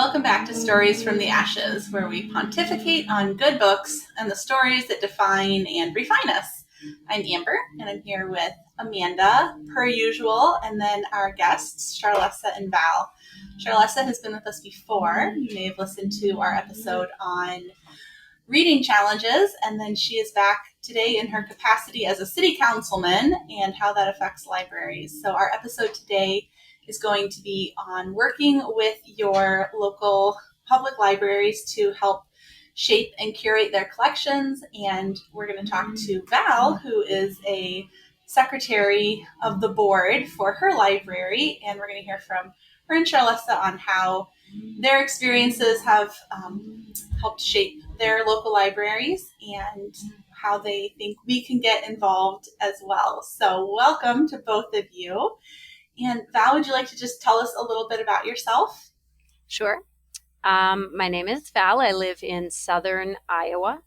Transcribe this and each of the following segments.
Welcome back to Stories from the Ashes, where we pontificate on good books and the stories that define and refine us. I'm Amber, and I'm here with Amanda, per usual, and then our guests, Charlesa and Val. Charlesa has been with us before. You may have listened to our episode on reading challenges, and then she is back today in her capacity as a city councilman and how that affects libraries. So our episode today is going to be on working with your local public libraries to help shape and curate their collections. And we're going to talk to Val, who is a secretary of the board for her library. And we're going to hear from her and Charlesa on how their experiences have helped shape their local libraries and how they think we can get involved as well. So welcome to both of you. And Val, would you like to just tell us a little bit about yourself? Sure. My name is Val. I live in southern Iowa.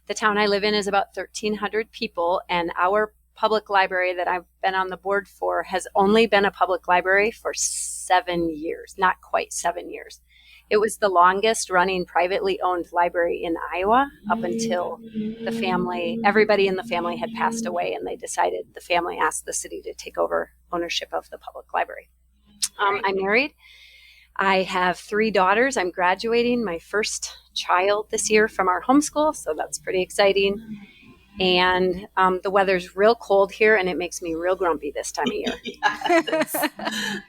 The town I live in is about 1,300 people, and our public library that I've been on the board for has only been a public library for 7 years, not quite 7 years. It was the longest running privately owned library in Iowa up until everybody in the family had passed away, and the family asked the city to take over ownership of the public library. I'm married. I have 3 daughters. I'm graduating my first child this year from our homeschool, so that's pretty exciting. And the weather's real cold here, and it makes me real grumpy this time of year. Yes.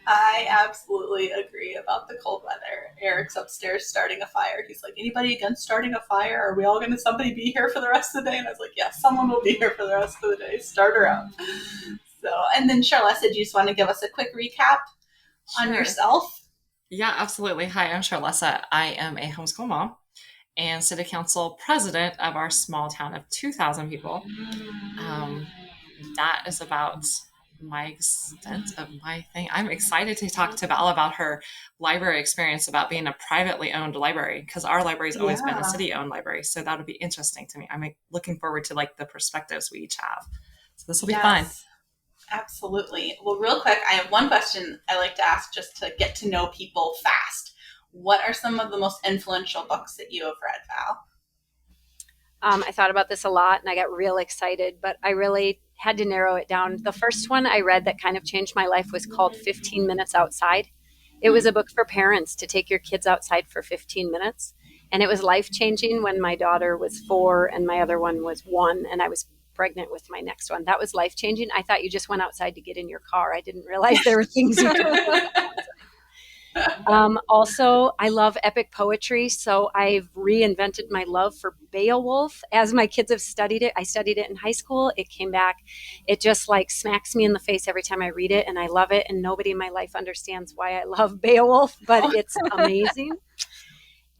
I absolutely agree about the cold weather. Eric's upstairs starting a fire. He's like, anybody against starting a fire? Are we all going to somebody be here for the rest of the day? And I was like, yes, someone will be here for the rest of the day. Start her up. So, and then Charlesa, do you just want to give us a quick recap on yourself? Yeah, absolutely. Hi, I'm Charlesa. I am a homeschool mom and city council president of our small town of 2,000 people. That is about my extent of my thing. I'm excited to talk to Val about her library experience, about being a privately owned library, because our library's always been a city-owned library. So that'll be interesting to me. I'm looking forward to the perspectives we each have. So this will be fun. Absolutely. Well, real quick, I have one question I like to ask just to get to know people fast. What are some of the most influential books that you have read, Val? I thought about this a lot and I got real excited, but I really had to narrow it down. The first one I read that kind of changed my life was called 15 Minutes Outside. It was a book for parents to take your kids outside for 15 minutes. And it was life-changing when my daughter was 4 and my other one was 1, and I was pregnant with my next one. That was life-changing. I thought you just went outside to get in your car. I didn't realize there were things you could do. Also, I love epic poetry, so I've reinvented my love for Beowulf. As my kids have studied it, I studied it in high school. It came back. It just smacks me in the face every time I read it, and I love it, and nobody in my life understands why I love Beowulf, but it's amazing.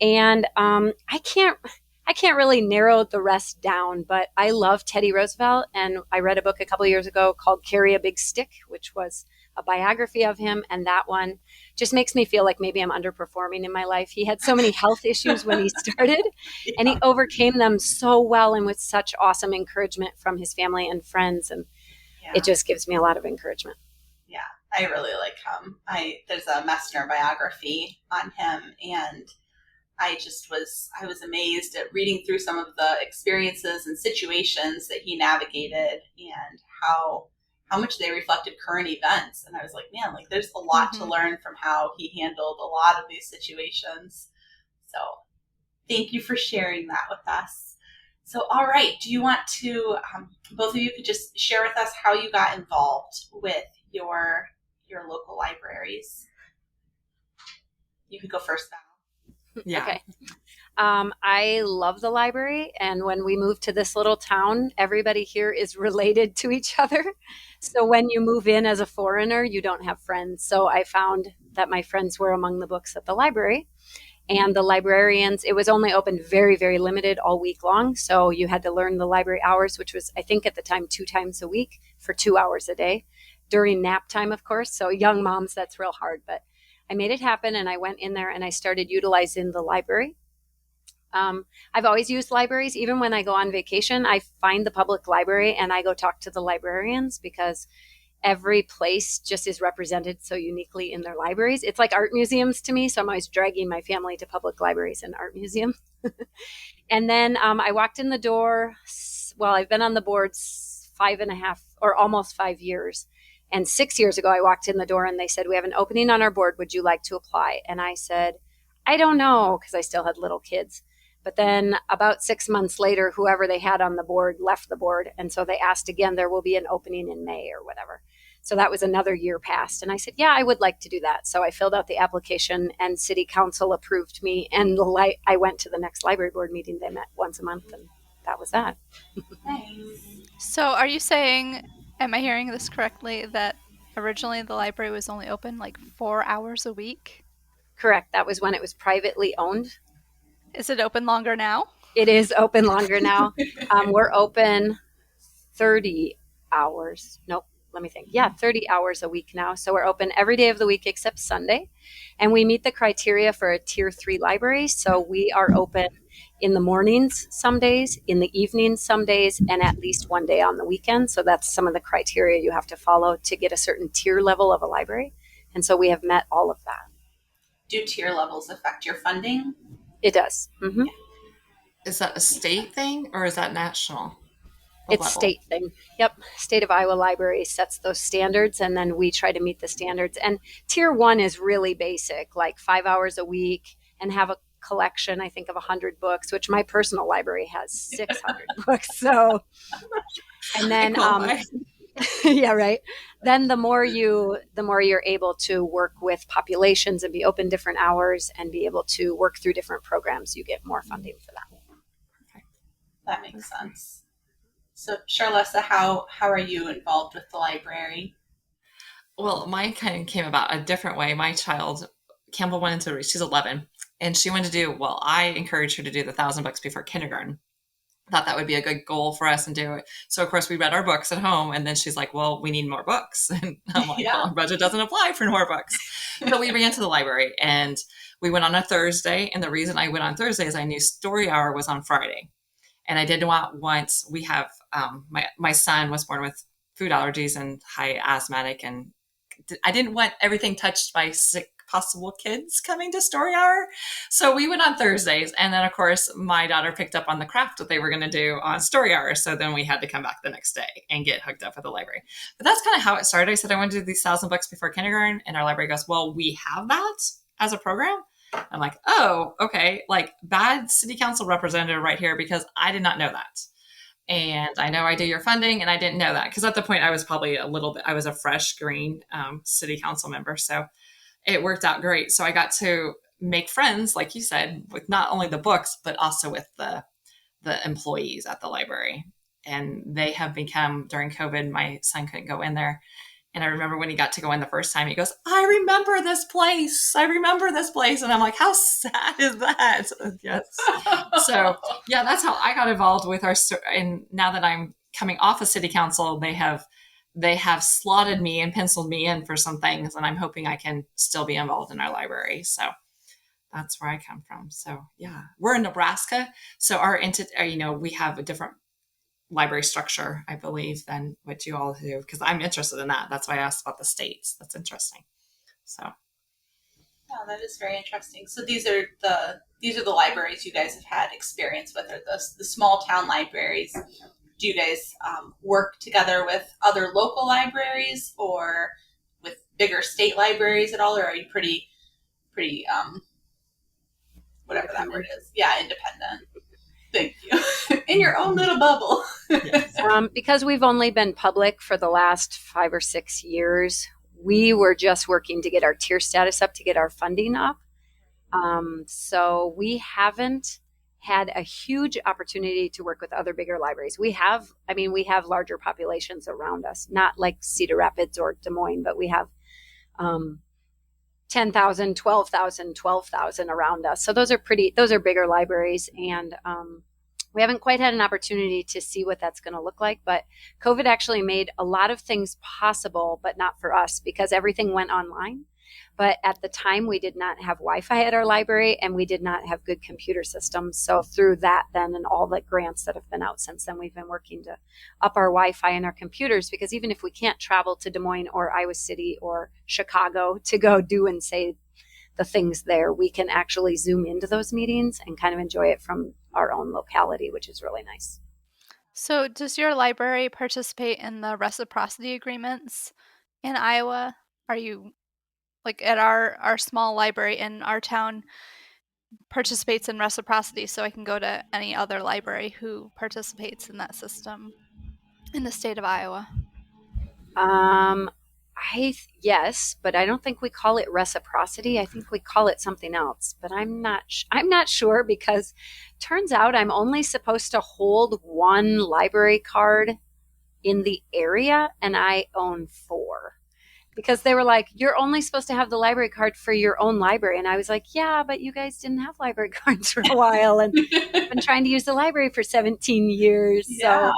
And I can't really narrow the rest down, but I love Teddy Roosevelt, and I read a book a couple of years ago called Carry a Big Stick, which was a biography of him, and that one just makes me feel like maybe I'm underperforming in my life. He had so many health issues when he started, and he overcame them so well and with such awesome encouragement from his family and friends, and it just gives me a lot of encouragement. Yeah, I really like him. There's a Messner biography on him, and I was amazed at reading through some of the experiences and situations that he navigated and how much they reflected current events. And I was like, man, there's a lot to learn from how he handled a lot of these situations. So thank you for sharing that with us. So, all right. Do you want to, both of you could just share with us how you got involved with your local libraries? You could go first, Val. Yeah. Okay. I love the library, and when we moved to this little town, everybody here is related to each other. So when you move in as a foreigner, you don't have friends. So I found that my friends were among the books at the library, and the librarians, it was only open very, very limited all week long. So you had to learn the library hours, which was, I think at the time, 2 times a week for 2 hours a day during nap time, of course. So young moms, that's real hard, but I made it happen, and I went in there and I started utilizing the library. I've always used libraries. Even when I go on vacation, I find the public library and I go talk to the librarians because every place just is represented so uniquely in their libraries. It's like art museums to me. So I'm always dragging my family to public libraries and art museums. And then I walked in the door. Well, I've been on the board 5.5 or almost 5 years. And 6 years ago, I walked in the door and they said, we have an opening on our board. Would you like to apply? And I said, I don't know, because I still had little kids. But then about 6 months later, whoever they had on the board left the board. And so they asked again, there will be an opening in May or whatever. So that was another year passed. And I said, yeah, I would like to do that. So I filled out the application and city council approved me. And I went to the next library board meeting. They met once a month and that was that. Nice. So are you saying, am I hearing this correctly, that originally the library was only open like 4 hours a week? Correct. That was when it was privately owned. Is it open longer now? It is open longer now. We're open 30 hours. Nope. Let me think. Yeah, 30 hours a week now. So we're open every day of the week except Sunday. And we meet the criteria for a tier 3 library. So we are open in the mornings some days, in the evenings some days, and at least one day on the weekend. So that's some of the criteria you have to follow to get a certain tier level of a library. And so we have met all of that. Do tier levels affect your funding? It does. Mm-hmm. Is that a state thing or is that national? It's state thing. Yep. State of Iowa Library sets those standards and then we try to meet the standards. And tier 1 is really basic, like 5 hours a week and have a collection, I think, of 100 books, which my personal library has 600 books. So, and then, yeah, right. Then the more you're able to work with populations and be open different hours and be able to work through different programs, you get more funding for that. Perfect. That makes sense. So, Charlesa, how are you involved with the library? Well, mine kind of came about a different way. My child, Campbell, went into, she's 11, and she wanted to do, well, I encouraged her to do the 1,000 books before kindergarten. Thought that would be a good goal for us and do it. So, of course, we read our books at home, and then she's like, well, we need more books. And I'm like, well, our budget doesn't apply for more books. So we ran to the library, and we went on a Thursday. And the reason I went on Thursday is I knew story hour was on Friday. And I did not want, we have, my son was born with food allergies and high asthmatic, and I didn't want everything touched by sick possible kids coming to story hour. So we went on Thursdays. And then, of course, my daughter picked up on the craft that they were going to do on story hour. So then we had to come back the next day and get hooked up with the library. But that's kind of how it started. I said, I want to do these 1,000 books before kindergarten. And our library goes, well, we have that as a program. I'm like, oh, okay. Like, bad city council representative right here, because I did not know that. And I know I do your funding, and I didn't know that because at the point I was probably I was a fresh green city council member. So it worked out great. So I got to make friends, like you said, with not only the books, but also with the employees at the library. And they have become, during COVID, my son couldn't go in there. And I remember when he got to go in the first time, he goes, I remember this place. I remember this place. And I'm like, how sad is that? Yes. So yeah, that's how I got involved with our, and now that I'm coming off of city council, they have slotted me and penciled me in for some things. And I'm hoping I can still be involved in our library. So that's where I come from. So yeah, we're in Nebraska. So our entity, we have a different library structure, I believe, than what you all do, because I'm interested in that. That's why I asked about the states. That's interesting. So yeah, that is very interesting. So these are the libraries you guys have had experience with, or the small town libraries. Do you guys work together with other local libraries or with bigger state libraries at all, or are you pretty whatever that word is? Yeah, independent. Thank you. In your own little bubble. yes. Because we've only been public for the last 5 or 6 years, we were just working to get our tier status up, to get our funding up. So we haven't had a huge opportunity to work with other bigger libraries. We have larger populations around us, not like Cedar Rapids or Des Moines, but we have 10,000, 12,000, 12,000 around us. So those are bigger libraries. And we haven't quite had an opportunity to see what that's going to look like. But COVID actually made a lot of things possible, but not for us, because everything went online. But at the time, we did not have Wi-Fi at our library, and we did not have good computer systems. So through that then, and all the grants that have been out since then, we've been working to up our Wi-Fi and our computers, because even if we can't travel to Des Moines or Iowa City or Chicago to go do and say the things there, we can actually Zoom into those meetings and kind of enjoy it from our own locality, which is really nice. So, does your library participate in the reciprocity agreements in Iowa? Are you like at our small library in our town participates in reciprocity, so I can go to any other library who participates in that system in the state of Iowa? Yes, but I don't think we call it reciprocity. I think we call it something else, but I'm not sure, because turns out I'm only supposed to hold one library card in the area, and I own 4. Because they were like, you're only supposed to have the library card for your own library. And I was like, yeah, but you guys didn't have library cards for a while. And I've been trying to use the library for 17 years. Yeah.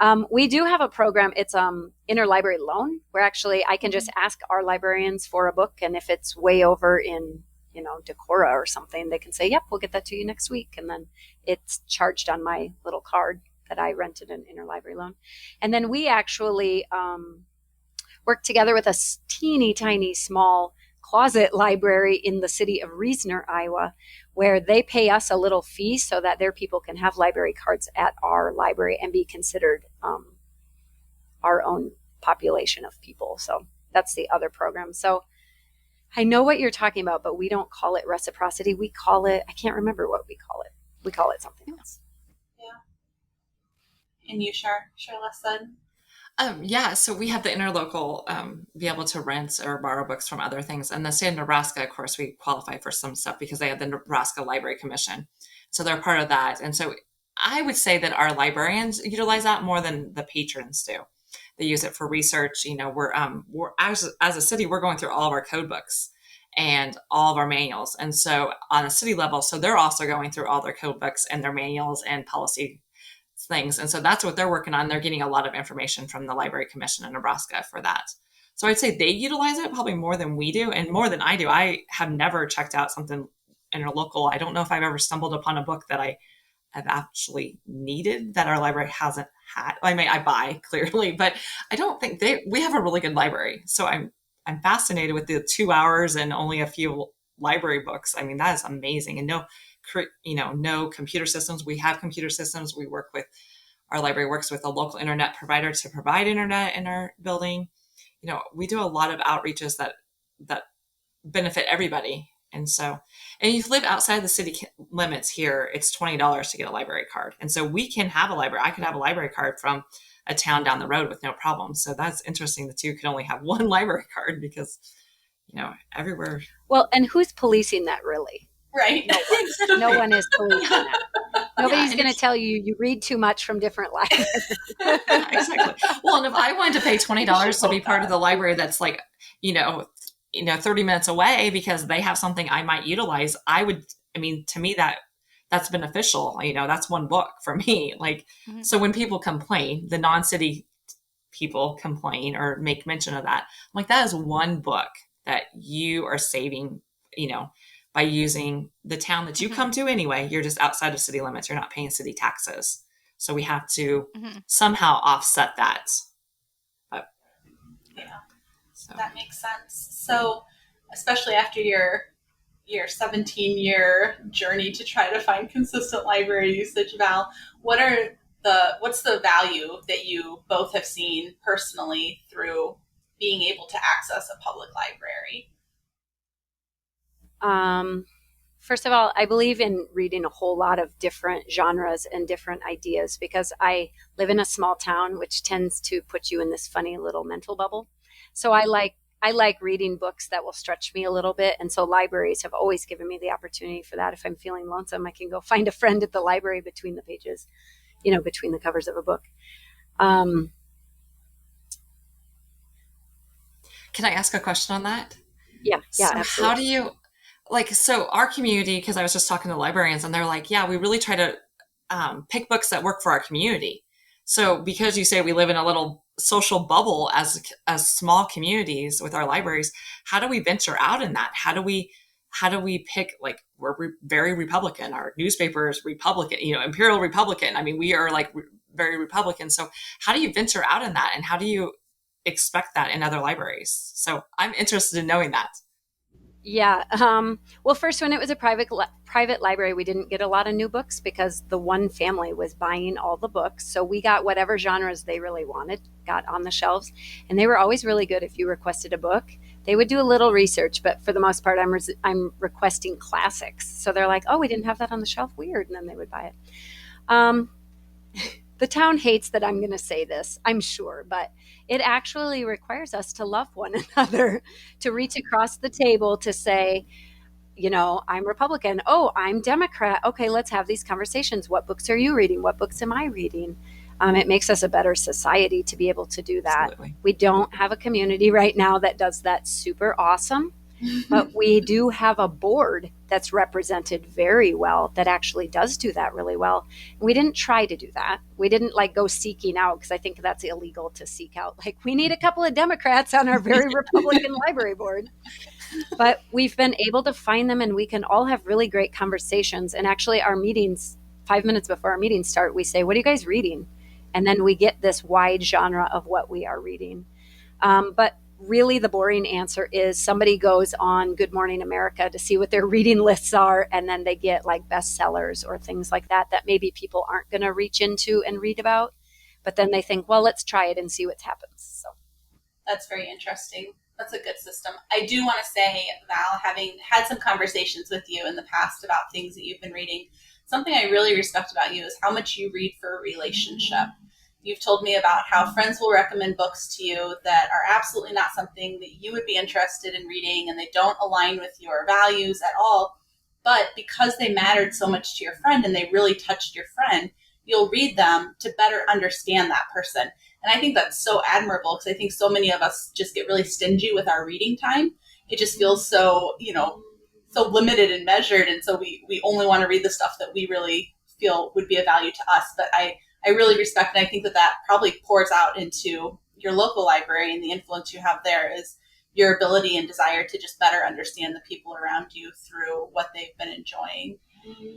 So we do have a program. It's interlibrary loan, where actually I can just ask our librarians for a book. And if it's way over in, Decorah or something, they can say, yep, we'll get that to you next week. And then it's charged on my little card that I rented an interlibrary loan. And then we actually work together with a teeny tiny small closet library in the city of Reesner, Iowa, where they pay us a little fee so that their people can have library cards at our library and be considered our own population of people. So that's the other program. So I know what you're talking about, but we don't call it reciprocity. We call it, I can't remember what we call it. We call it something else. Yeah. And you, Charlesa? Yeah, so we have the interlocal be able to rent or borrow books from other things. And the state of Nebraska, of course, we qualify for some stuff because they have the Nebraska Library Commission. So they're part of that. And so I would say that our librarians utilize that more than the patrons do. They use it for research. We're as a city, we're going through all of our code books and all of our manuals. And so on a city level, so they're also going through all their code books and their manuals and policy things. And so that's what they're working on. They're getting a lot of information from the Library Commission in Nebraska for that. So I'd say they utilize it probably more than we do and more than I do. I have never checked out something interlocal. I don't know if I've ever stumbled upon a book that I have actually needed that our library hasn't had. I buy clearly, but I don't think we have a really good library. So I'm fascinated with the 2 hours and only a few library books. I mean, that is amazing. And no computer systems. We have computer systems. Our library works with a local internet provider to provide internet in our building. We do a lot of outreaches that benefit everybody. And if you live outside the city limits here, it's $20 to get a library card. And so we can have a library. I could have a library card from a town down the road with no problem. So that's interesting. The two can only have one library card because, everywhere. Well, and who's policing that really? Right. No one is policing that. Nobody's going to tell you read too much from different libraries. Exactly. Well, and if I wanted to pay $20 to be part of the library that's like, 30 minutes away because they have something I might utilize, to me that's beneficial. That's one book for me. So when people complain, the non-city people complain or make mention of that, I'm like, that is one book that you are saving, by using the town that you come to anyway. You're just outside of city limits. You're not paying city taxes. So we have to somehow offset that. So that makes sense. So especially after your 17-year journey to try to find consistent library usage, Val, what's the value that you both have seen personally through being able to access a public library? First of all, I believe in reading a whole lot of different genres and different ideas because I live in a small town, which tends to put you in this funny little mental bubble. So I like reading books that will stretch me a little bit. And so libraries have always given me the opportunity for that. If I'm feeling lonesome, I can go find a friend at the library between the pages, between the covers of a book. Can I ask a question on that? Yeah, so absolutely. How do you, so our community, because I was just talking to librarians and they're like, yeah, we really try to pick books that work for our community. So because you say we live in a little social bubble as small communities with our libraries. How do we venture out in that? How do we pick, like, we're very Republican, our newspaper is Republican, Imperial Republican. I mean, we are like very Republican. So how do you venture out in that? And how do you expect that in other libraries? So I'm interested in knowing that. Yeah. Well, first, when it was a private library, we didn't get a lot of new books because the one family was buying all the books. So we got whatever genres they really wanted, got on the shelves. And they were always really good. If you requested a book, they would do a little research, but for the most part, I'm requesting classics. So they're like, oh, we didn't have that on the shelf. Weird. And then they would buy it. The town hates that I'm going to say this, I'm sure, but it actually requires us to love one another, to reach across the table to say, I'm Republican. Oh, I'm Democrat. Okay, let's have these conversations. What books are you reading? What books am I reading? It makes us a better society to be able to do that. Absolutely. We don't have a community right now that does that super awesome, but we do have a board that's represented very well that actually does do that really well. We didn't try to do that. We didn't go seeking out, because I think that's illegal to seek out. We need a couple of Democrats on our very Republican library board. But we've been able to find them, and we can all have really great conversations. And actually our meetings, 5 minutes before our meetings start, we say, what are you guys reading? And then we get this wide genre of what we are reading. But really the boring answer is somebody goes on Good Morning America to see what their reading lists are, and then they get bestsellers or things like that maybe people aren't going to reach into and read about, but then they think, well, let's try it and see what happens. So that's very interesting. That's a good system. I do want to say, Val, having had some conversations with you in the past about things that you've been reading, something I really respect about you is how much you read for a relationship. You've told me about how friends will recommend books to you that are absolutely not something that you would be interested in reading, and they don't align with your values at all. But because they mattered so much to your friend and they really touched your friend, you'll read them to better understand that person. And I think that's so admirable, because I think so many of us just get really stingy with our reading time. It just feels so, so limited and measured. And so we only want to read the stuff that we really feel would be of value to us. But I really respect, and I think that probably pours out into your local library, and the influence you have there is your ability and desire to just better understand the people around you through what they've been enjoying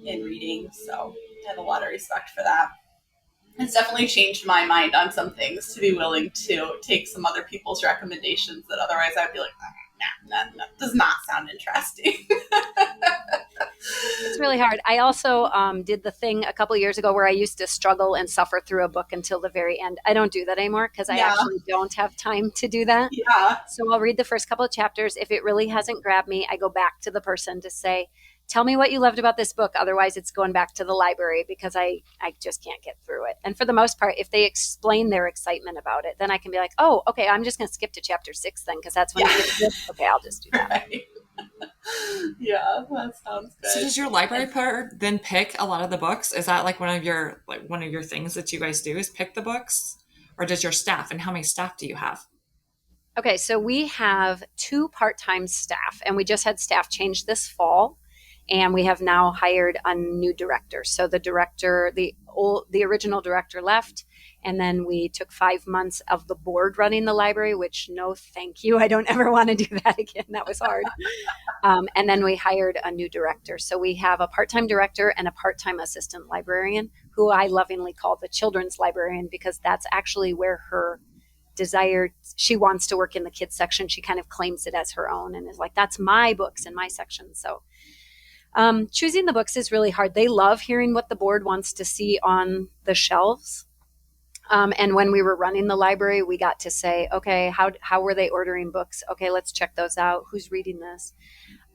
in reading. So I have a lot of respect for that. It's definitely changed my mind on some things to be willing to take some other people's recommendations that otherwise I'd be like, nah, that does not sound interesting. It's really hard. I also did the thing a couple of years ago where I used to struggle and suffer through a book until the very end. I don't do that anymore because I actually don't have time to do that. Yeah. So I'll read the first couple of chapters. If it really hasn't grabbed me, I go back to the person to say, tell me what you loved about this book. Otherwise, it's going back to the library because I just can't get through it. And for the most part, if they explain their excitement about it, then I can be like, oh, okay, I'm just going to skip to chapter 6 then because that's when it gets good. Okay, I'll just do that. Right. Yeah, that sounds good. So does your library partner then pick a lot of the books? Is that one of your things that you guys do is pick the books? Or does your staff, and how many staff do you have? Okay, so we have 2 part-time staff, and we just had staff change this fall. And we have now hired a new director. So the director, the original director left, and then we took 5 months of the board running the library, which no, thank you. I don't ever want to do that again. That was hard. And then we hired a new director. So we have a part-time director and a part-time assistant librarian, who I lovingly call the children's librarian, because that's actually where her she wants to work in the kids section. She kind of claims it as her own and is like, that's my books in my section. So choosing the books is really hard. They love hearing what the board wants to see on the shelves. And when we were running the library, we got to say, okay, how were they ordering books? Okay, let's check those out. Who's reading this?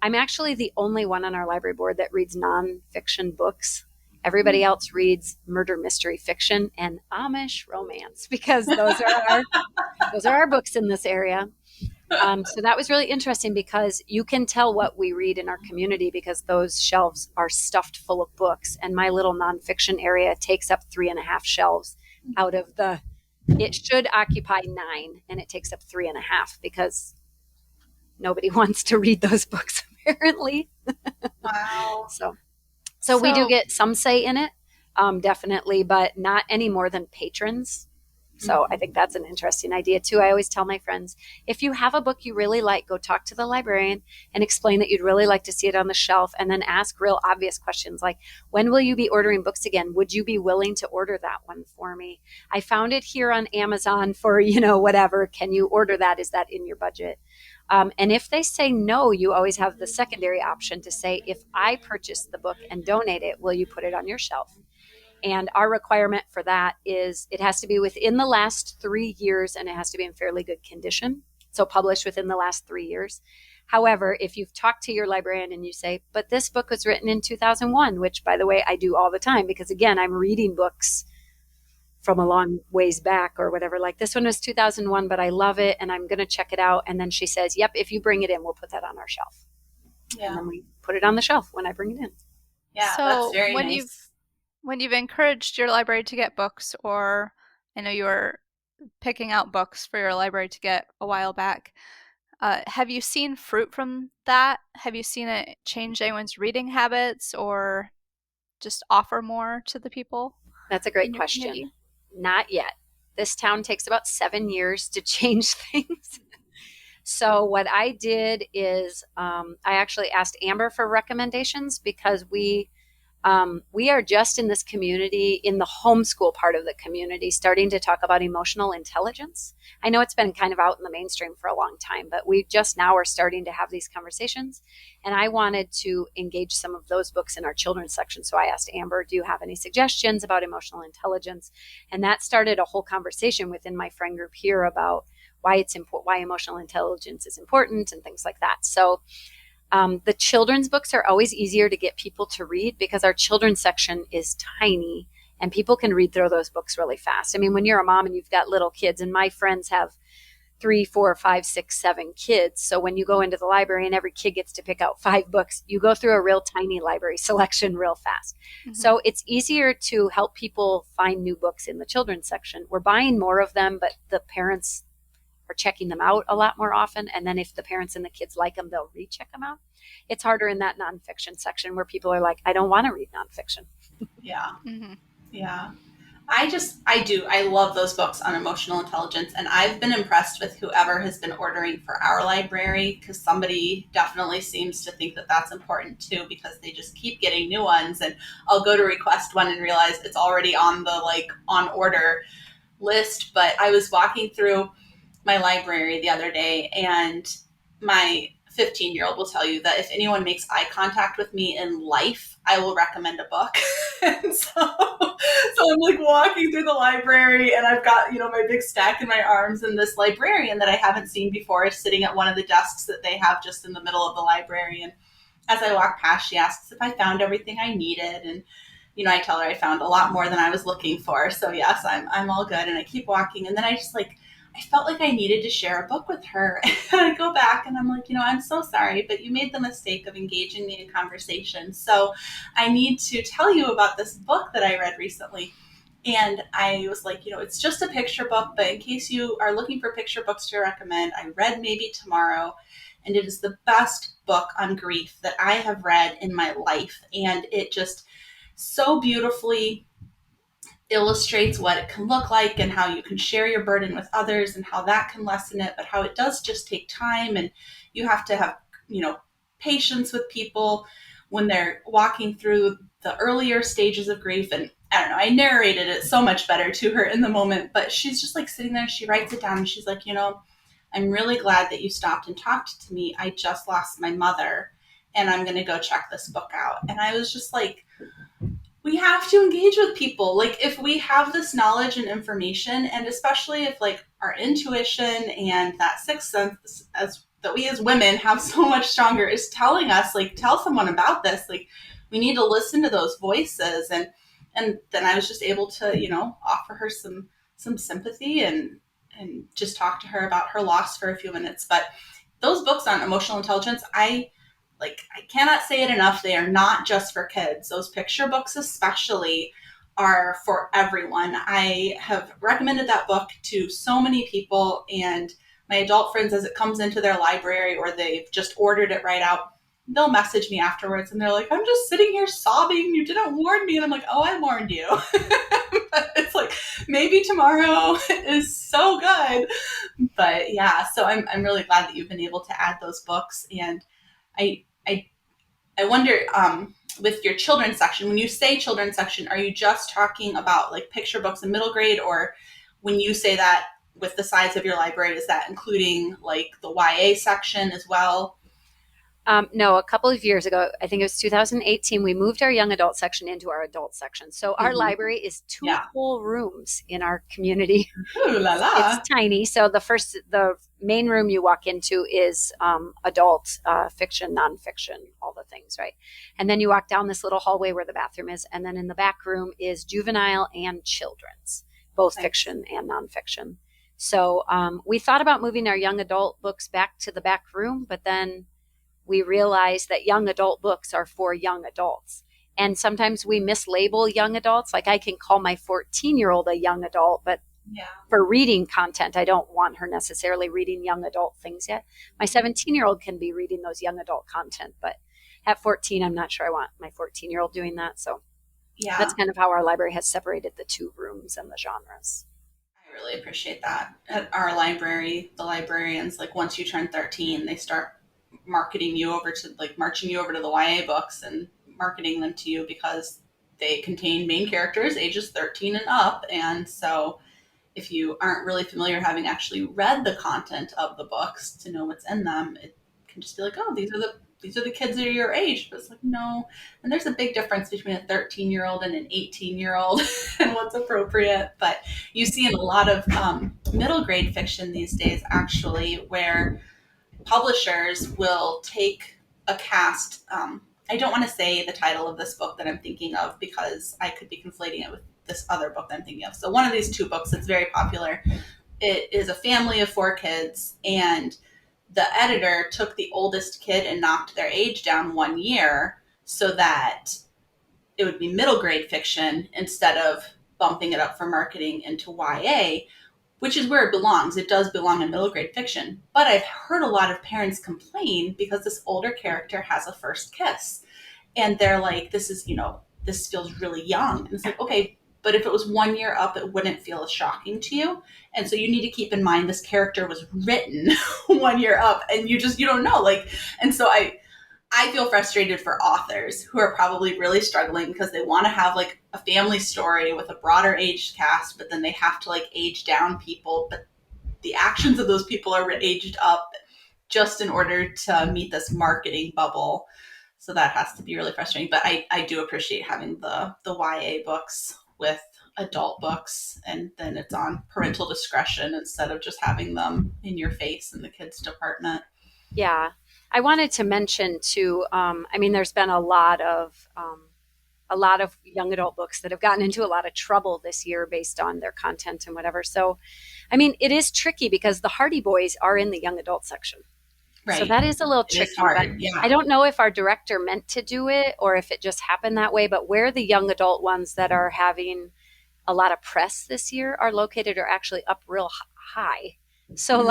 I'm actually the only one on our library board that reads nonfiction books. Everybody else reads murder mystery fiction and Amish romance, because those are our books in this area. So that was really interesting, because you can tell what we read in our community because those shelves are stuffed full of books, and my little nonfiction area takes up 3.5 shelves out of it should occupy 9, and it takes up 3.5 because nobody wants to read those books apparently. Wow. So we do get some say in it, definitely, but not any more than patrons. So I think that's an interesting idea too. I always tell my friends, if you have a book you really like, go talk to the librarian and explain that you'd really like to see it on the shelf, and then ask real obvious questions like, when will you be ordering books again? Would you be willing to order that one for me? I found it here on Amazon for, whatever. Can you order that? Is that in your budget? And if they say no, you always have the secondary option to say, if I purchase the book and donate it, will you put it on your shelf? And our requirement for that is it has to be within the last 3 years, and it has to be in fairly good condition. So published within the last 3 years. However, if you've talked to your librarian and you say, but this book was written in 2001, which, by the way, I do all the time because, again, I'm reading books from a long ways back or whatever. Like, this one was 2001, but I love it and I'm going to check it out. And then she says, yep, if you bring it in, we'll put that on our shelf. Yeah. And then we put it on the shelf when I bring it in. Yeah, so that's very nice. When you've encouraged your library to get books, or I know you were picking out books for your library to get a while back, have you seen fruit from that? Have you seen it change anyone's reading habits or just offer more to the people? That's a great question. Community? Not yet. This town takes about 7 years to change things. So what I did is I actually asked Amber for recommendations, because we are just in this community, in the homeschool part of the community, starting to talk about emotional intelligence. I know it's been kind of out in the mainstream for a long time, but we just now are starting to have these conversations. And I wanted to engage some of those books in our children's section. So I asked Amber, do you have any suggestions about emotional intelligence? And that started a whole conversation within my friend group here about why emotional intelligence is important and things like that. So the children's books are always easier to get people to read because our children's section is tiny and people can read through those books really fast. I mean, when you're a mom and you've got little kids, and my friends have 3, 4, 5, 6, 7 kids. So when you go into the library and every kid gets to pick out 5 books, you go through a real tiny library selection real fast. Mm-hmm. So it's easier to help people find new books in the children's section. We're buying more of them, but the parents are checking them out a lot more often. And then if the parents and the kids like them, they'll recheck them out. It's harder in that nonfiction section where people are like, I don't want to read nonfiction. Yeah. Mm-hmm. Yeah. I love those books on emotional intelligence. And I've been impressed with whoever has been ordering for our library, because somebody definitely seems to think that that's important too, because they just keep getting new ones. And I'll go to request one and realize it's already on the on order list. But I was walking through my library the other day, and my 15-year-old will tell you that if anyone makes eye contact with me in life, I will recommend a book. And so I'm walking through the library, and I've got, my big stack in my arms, and this librarian that I haven't seen before is sitting at one of the desks that they have just in the middle of the library. And as I walk past, she asks if I found everything I needed. And I tell her I found a lot more than I was looking for. So yes, I'm all good. And I keep walking, and then I just I felt like I needed to share a book with her. And I go back and I'm like, I'm so sorry, but you made the mistake of engaging me in conversation. So I need to tell you about this book that I read recently. And I was like, it's just a picture book, but in case you are looking for picture books to recommend, I read Maybe Tomorrow, and it is the best book on grief that I have read in my life. And it just so beautifully illustrates what it can look like and how you can share your burden with others and how that can lessen it, but how it does just take time, and you have to have, patience with people when they're walking through the earlier stages of grief. And I don't know, I narrated it so much better to her in the moment, but she's just sitting there, she writes it down, and she's like, I'm really glad that you stopped and talked to me. I just lost my mother, and I'm going to go check this book out. And I was just like, we have to engage with people. If we have this knowledge and information, and especially if our intuition and that sixth sense that we as women have so much stronger is telling us, tell someone about this. We need to listen to those voices. And then I was just able to, offer her some sympathy and just talk to her about her loss for a few minutes. But those books on emotional intelligence, I cannot say it enough. They are not just for kids. Those picture books especially are for everyone. I have recommended that book to so many people, and my adult friends, as it comes into their library or they've just ordered it right out, they'll message me afterwards and they're like, I'm just sitting here sobbing. You didn't warn me. And I'm like, oh, I warned you. But it's like, maybe tomorrow is so good. But yeah, so I'm really glad that you've been able to add those books. And I, I, I wonder, with your children's section, when you say children's section, are you just talking about like picture books in middle grade, or when you say that with the size of your library, is that including like the YA section as well? No, a couple of years ago, I think it was 2018, we moved our young adult section into our adult section. So our library is two whole rooms in our community. Ooh la la. It's tiny. So the main room you walk into is adult fiction, nonfiction, all the things, right? And then you walk down this little hallway where the bathroom is. And then in the back room is juvenile and children's, both fiction and nonfiction. So we thought about moving our young adult books back to the back room, but then we realized that young adult books are for young adults. And sometimes we mislabel young adults. Like I can call my 14-year-old a young adult, but for reading content, I don't want her necessarily reading young adult things yet. My 17-year-old can be reading those young adult content, but at 14, I'm not sure I want my 14-year-old doing that. So that's kind of how our library has separated the two rooms and the genres. I really appreciate that. At our library, the librarians, like once you turn 13, they start marching you over to the YA books and marketing them to you because they contain main characters ages 13 and up. And so if you aren't really familiar having actually read the content of the books to know what's in them, it can just be like, oh, these are the kids that are your age. But it's like, no. And there's a big difference between a 13-year-old and an 18-year-old and what's appropriate. But you see in a lot of middle grade fiction these days, actually, where publishers will take a cast. I don't want to say the title of this book that I'm thinking of because I could be conflating it with this other book that I'm thinking of. So one of these two books that's very popular, it is a family of 4 kids, and the editor took the oldest kid and knocked their age down 1 year so that it would be middle grade fiction instead of bumping it up for marketing into YA, which is where it belongs. It does belong in middle grade fiction. But I've heard a lot of parents complain because this older character has a first kiss. And they're like, this feels really young. And it's like, okay, but if it was 1 year up, it wouldn't feel as shocking to you. And so you need to keep in mind this character was written 1 year up, and you don't know. And so I feel frustrated for authors who are probably really struggling because they want to have like a family story with a broader aged cast, but then they have to like age down people. But the actions of those people are aged up just in order to meet this marketing bubble. So that has to be really frustrating. But I do appreciate having the YA books with adult books, and then it's on parental discretion instead of just having them in your face in the kids department. Yeah. I wanted to mention too, there's been a lot of young adult books that have gotten into a lot of trouble this year based on their content and whatever. So, it is tricky because the Hardy Boys are in the young adult section. Right. So that is a little tricky. But I don't know if our director meant to do it or if it just happened that way, but where the young adult ones that are having a lot of press this year are located are actually up real high. So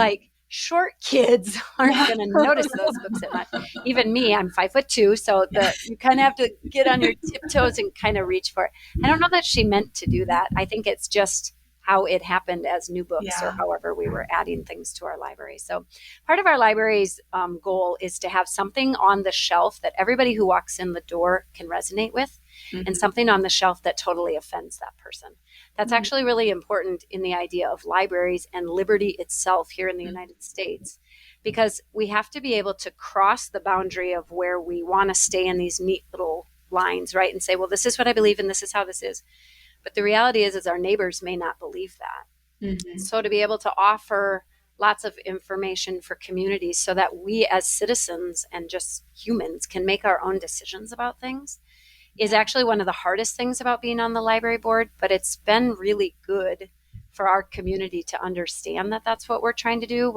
short kids aren't going to notice those books that much. Even me, I'm 5'2", so you kind of have to get on your tiptoes and kind of reach for it. I don't know that she meant to do that. I think it's just how it happened as new books or however we were adding things to our library. So part of our library's goal is to have something on the shelf that everybody who walks in the door can resonate with, and something on the shelf that totally offends that person. That's actually really important in the idea of libraries and liberty itself here in the United States, because we have to be able to cross the boundary of where we want to stay in these neat little lines, right? And say, well, this is what I believe and this is how this is. But the reality is our neighbors may not believe that. So to be able to offer lots of information for communities so that we as citizens and just humans can make our own decisions about things is actually one of the hardest things about being on the library board, but it's been really good for our community to understand that that's what we're trying to do.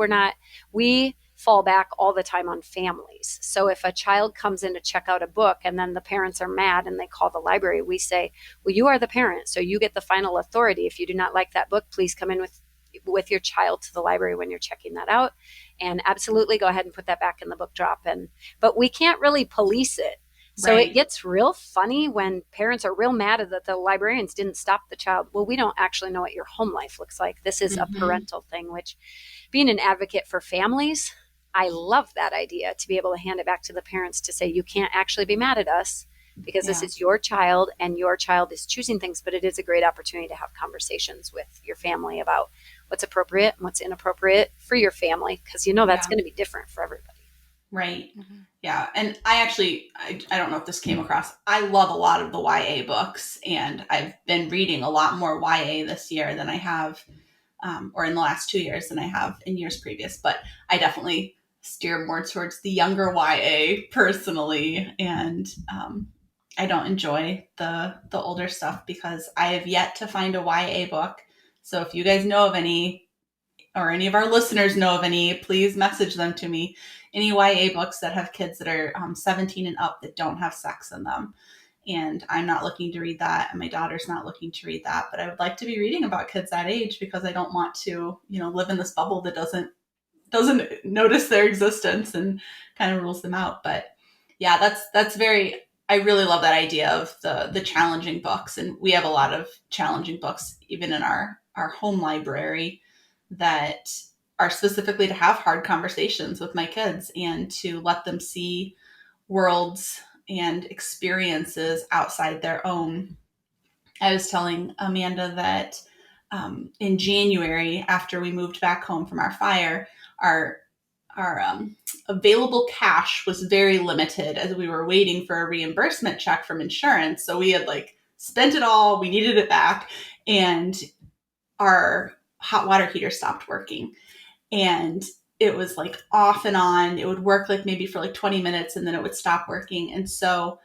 We fall back all the time on families. So if a child comes in to check out a book and then the parents are mad and they call the library, we say, well, you are the parent, so you get the final authority. If you do not like that book, please come in with your child to the library when you're checking that out. and absolutely go ahead and put that back in the book drop. But we can't really police it. So It gets real funny when parents are real mad that the librarians didn't stop the child. Well, we don't actually know what your home life looks like. This is a parental thing, which, being an advocate for families, I love that idea, to be able to hand it back to the parents to say, you can't actually be mad at us because this is your child and your child is choosing things. But it is a great opportunity to have conversations with your family about what's appropriate and what's inappropriate for your family, because that's going to be different for everybody. Right. Yeah. And I don't know if this came across. I love a lot of the YA books, and I've been reading a lot more YA this year than I have, or in the last 2 years than I have in years previous. But I definitely steer more towards the younger YA personally. And I don't enjoy the older stuff because I have yet to find a YA book. So if you guys know of any, or any of our listeners know of any, please message them to me. Any YA books that have kids that are 17 and up that don't have sex in them. And I'm not looking to read that, and my daughter's not looking to read that. But I would like to be reading about kids that age, because I don't want to, live in this bubble that doesn't notice their existence and kind of rules them out. But yeah, I really love that idea of the challenging books. And we have a lot of challenging books, even in our home library, that are specifically to have hard conversations with my kids and to let them see worlds and experiences outside their own. I was telling Amanda that in January, after we moved back home from our fire, our available cash was very limited as we were waiting for a reimbursement check from insurance. So we had spent it all. We needed it back. And our hot water heater stopped working. And it was off and on. It would work maybe for 20 minutes and then it would stop working. And so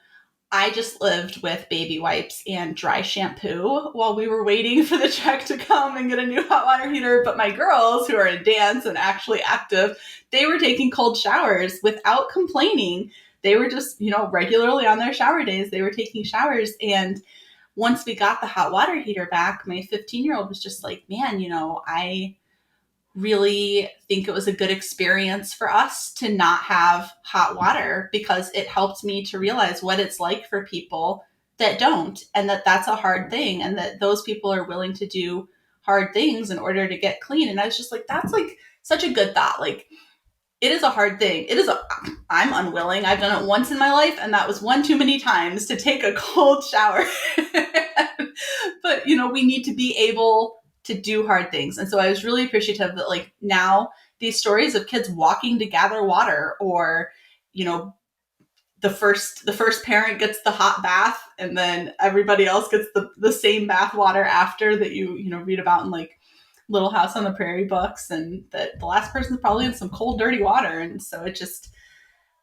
I just lived with baby wipes and dry shampoo while we were waiting for the check to come and get a new hot water heater. But my girls, who are in dance and actually active, they were taking cold showers without complaining. They were just, regularly on their shower days, they were taking showers. And once we got the hot water heater back, my 15-year-old was just like, man, I really think it was a good experience for us to not have hot water, because it helped me to realize what it's like for people that don't, and that's a hard thing, and that those people are willing to do hard things in order to get clean. And I was just like, that's such a good thought. It is a hard thing. I'm unwilling. I've done it once in my life, and that was one too many times to take a cold shower. But, we need to be able to do hard things. And so I was really appreciative that now these stories of kids walking to gather water, or, the first parent gets the hot bath and then everybody else gets the same bath water after, that you read about in Little House on the Prairie books, and that the last person's probably in some cold, dirty water. And so it just,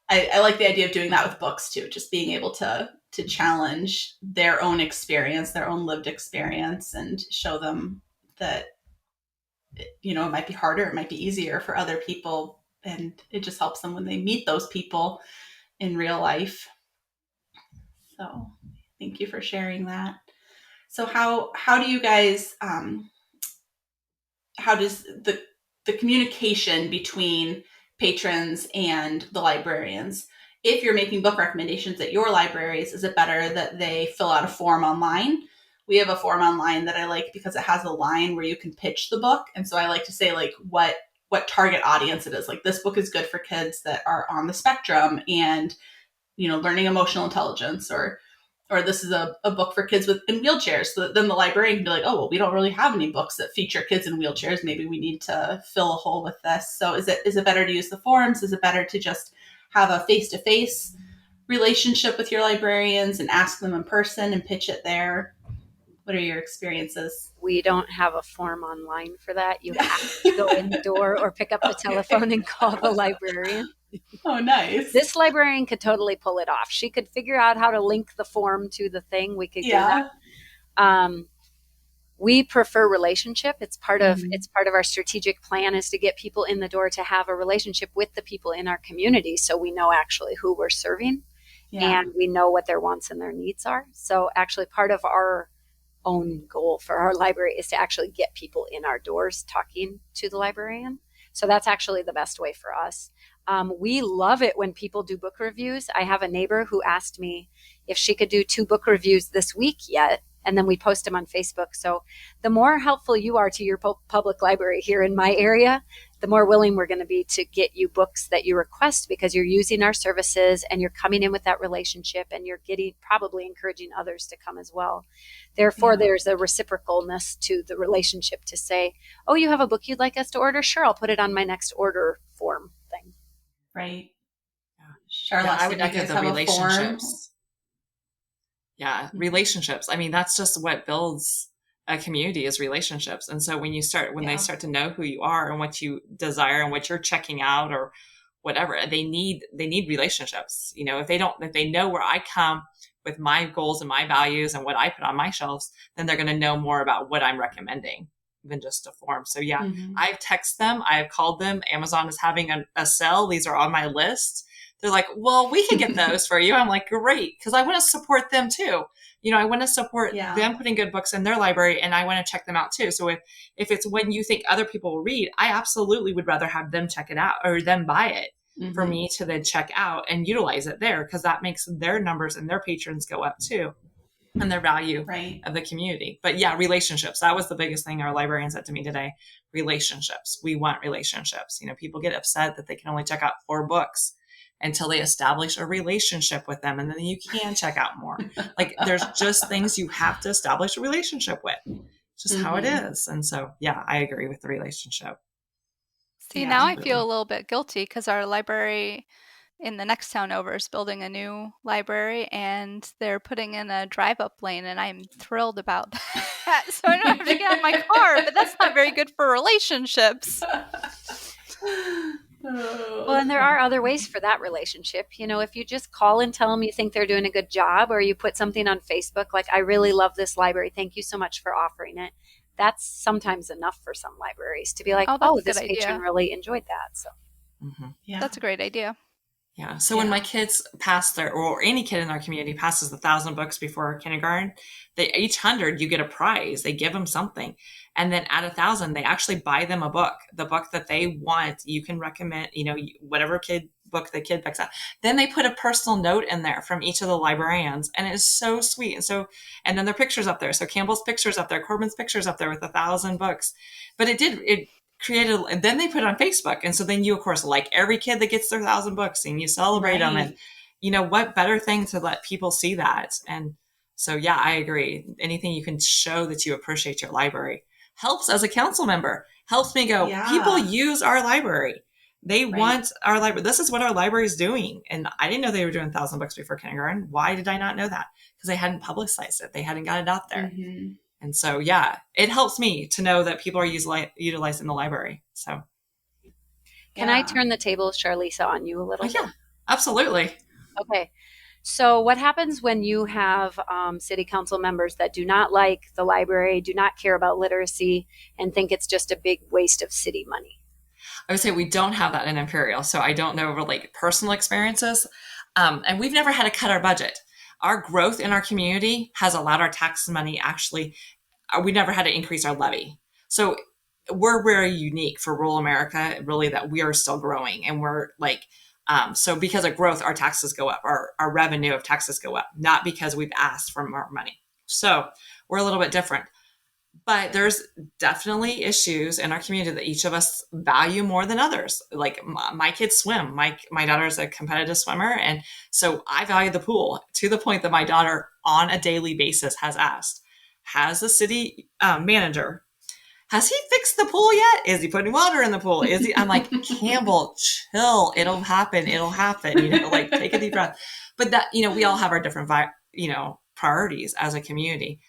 I like the idea of doing that with books too, just being able to challenge their own experience, their own lived experience, and show them that, it might be harder, it might be easier for other people. And it just helps them when they meet those people in real life. So thank you for sharing that. So how do you guys, how does the communication between patrons and the librarians, if you're making book recommendations at your libraries, is it better that they fill out a form online? We have a form online that I like because it has a line where you can pitch the book. And so I like to say what target audience it is. This book is good for kids that are on the spectrum and, learning emotional intelligence, or this is a book for kids in wheelchairs. So then the librarian can be like, oh, well, we don't really have any books that feature kids in wheelchairs. Maybe we need to fill a hole with this. So is it better to use the forums? Is it better to just have a face-to-face relationship with your librarians and ask them in person and pitch it there? What are your experiences? We don't have a form online for that. You have to go in the door or pick up the telephone and call the librarian. Oh, nice. This librarian could totally pull it off. She could figure out how to link the form to the thing. We could do that. We prefer relationship. It's part of our strategic plan, is to get people in the door to have a relationship with the people in our community, so we know actually who we're serving, and we know what their wants and their needs are. So actually part of our own goal for our library is to actually get people in our doors talking to the librarian. So that's actually the best way for us. We love it when people do book reviews. I have a neighbor who asked me if she could do 2 book reviews this week yet, and then we post them on Facebook. So the more helpful you are to your public library here in my area, the more willing we're going to be to get you books that you request, because you're using our services and you're coming in with that relationship, and you're probably encouraging others to come as well. Therefore, there's a reciprocalness to the relationship to say, oh, you have a book you'd like us to order? Sure, I'll put it on my next order form thing. Right. Charlotte, I would did you echo guys the have a form? relationships. Yeah, relationships. I mean, that's just what builds a community, is relationships. And so when they start to know who you are and what you desire and what you're checking out or whatever, they need relationships. You know, if they know where I come with my goals and my values and what I put on my shelves, then they're going to know more about what I'm recommending than just a form. So yeah, I've texted them, I've called them. Amazon is having a sale. These are on my list. They're like, well, we can get those for you. I'm like, great. Cause I want to support them too. You know, I want to support them putting good books in their library, and I want to check them out too. So if it's when you think other people will read, I absolutely would rather have them check it out or them buy it for me to then check out and utilize it there. Cause that makes their numbers and their patrons go up too, and their value of the community. But yeah, relationships. That was the biggest thing our librarian said to me today. Relationships. We want relationships. You know, people get upset that they can only check out 4 books until they establish a relationship with them. And then you can check out more. Like, there's just things you have to establish a relationship with. It's just how it is. And so, yeah, I agree with the relationship. See, now I feel a little bit guilty because our library in the next town over is building a new library, and they're putting in a drive-up lane, and I'm thrilled about that. So I don't have to get out of my car, but that's not very good for relationships. Well, and there are other ways for that relationship. You know, if you just call and tell them you think they're doing a good job, or you put something on Facebook like, I really love this library, thank you so much for offering it. That's sometimes enough for some libraries to be like, oh this patron really enjoyed that. So that's a great idea. Yeah. So when my kids pass or any kid in our community passes 1,000 books before kindergarten, each 100, you get a prize. They give them something. And then at 1,000, they actually buy them a book, the book that they want. You can recommend, you know, whatever book the kid picks out. Then they put a personal note in there from each of the librarians. And it is so sweet. And then their pictures up there. So Campbell's pictures up there, Corbin's pictures up there with 1,000 books. But it created, and then they put it on Facebook. And so then you, of course, like every kid that gets their 1,000 books, and you celebrate them. And, you know, what better thing to let people see that? And so, yeah, I agree. Anything you can show that you appreciate your library helps. As a council member, helps me go, people use our library. They want our library. This is what our library is doing. And I didn't know they were doing 1,000 books before kindergarten. Why did I not know that? Because they hadn't publicized it. They hadn't got it out there. And so, yeah, it helps me to know that people are utilizing the library. So, can I turn the tables, Charlesa, on you a little? Yeah, absolutely. Okay. So what happens when you have city council members that do not like the library, do not care about literacy, and think it's just a big waste of city money? I would say we don't have that in Imperial. So I don't know like personal experiences. And we've never had to cut our budget. Our growth in our community has allowed our tax money actually, we never had to increase our levy. So we're very unique for rural America, really, that we are still growing. And we're like, so because of growth, our taxes go up, our revenue of taxes go up, not because we've asked for more money. So we're a little bit different. But there's definitely issues in our community that each of us value more than others. Like my kids swim. My daughter is a competitive swimmer. And so I value the pool to the point that my daughter on a daily basis has asked, has the city manager, has he fixed the pool yet? Is he putting water in the pool? I'm like, Campbell, chill. It'll happen. You know, like take a deep breath. But that, you know, we all have our different, priorities as a community.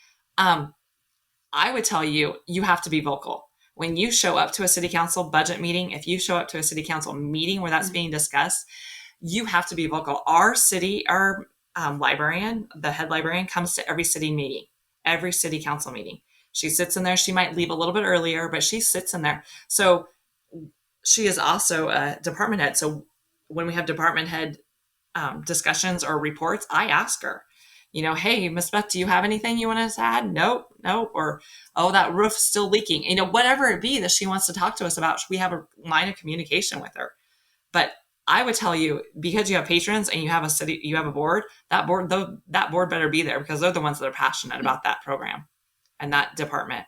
I would tell you, you have to be vocal. When you show up to a city council budget meeting, if you show up to a city council meeting where that's being discussed, you have to be vocal. Our librarian, the head librarian, comes to every city meeting, every city council meeting. She sits in there. She might leave a little bit earlier, but she sits in there. So she is also a department head. So when we have department head discussions or reports, I ask her, hey, Miss Beth, do you have anything you want us to add? Nope. Or, oh, that roof's still leaking. Whatever it be that she wants to talk to us about, we have a line of communication with her. But I would tell you, because you have patrons and you have a board, that board better be there, because they're the ones that are passionate about that program and that department.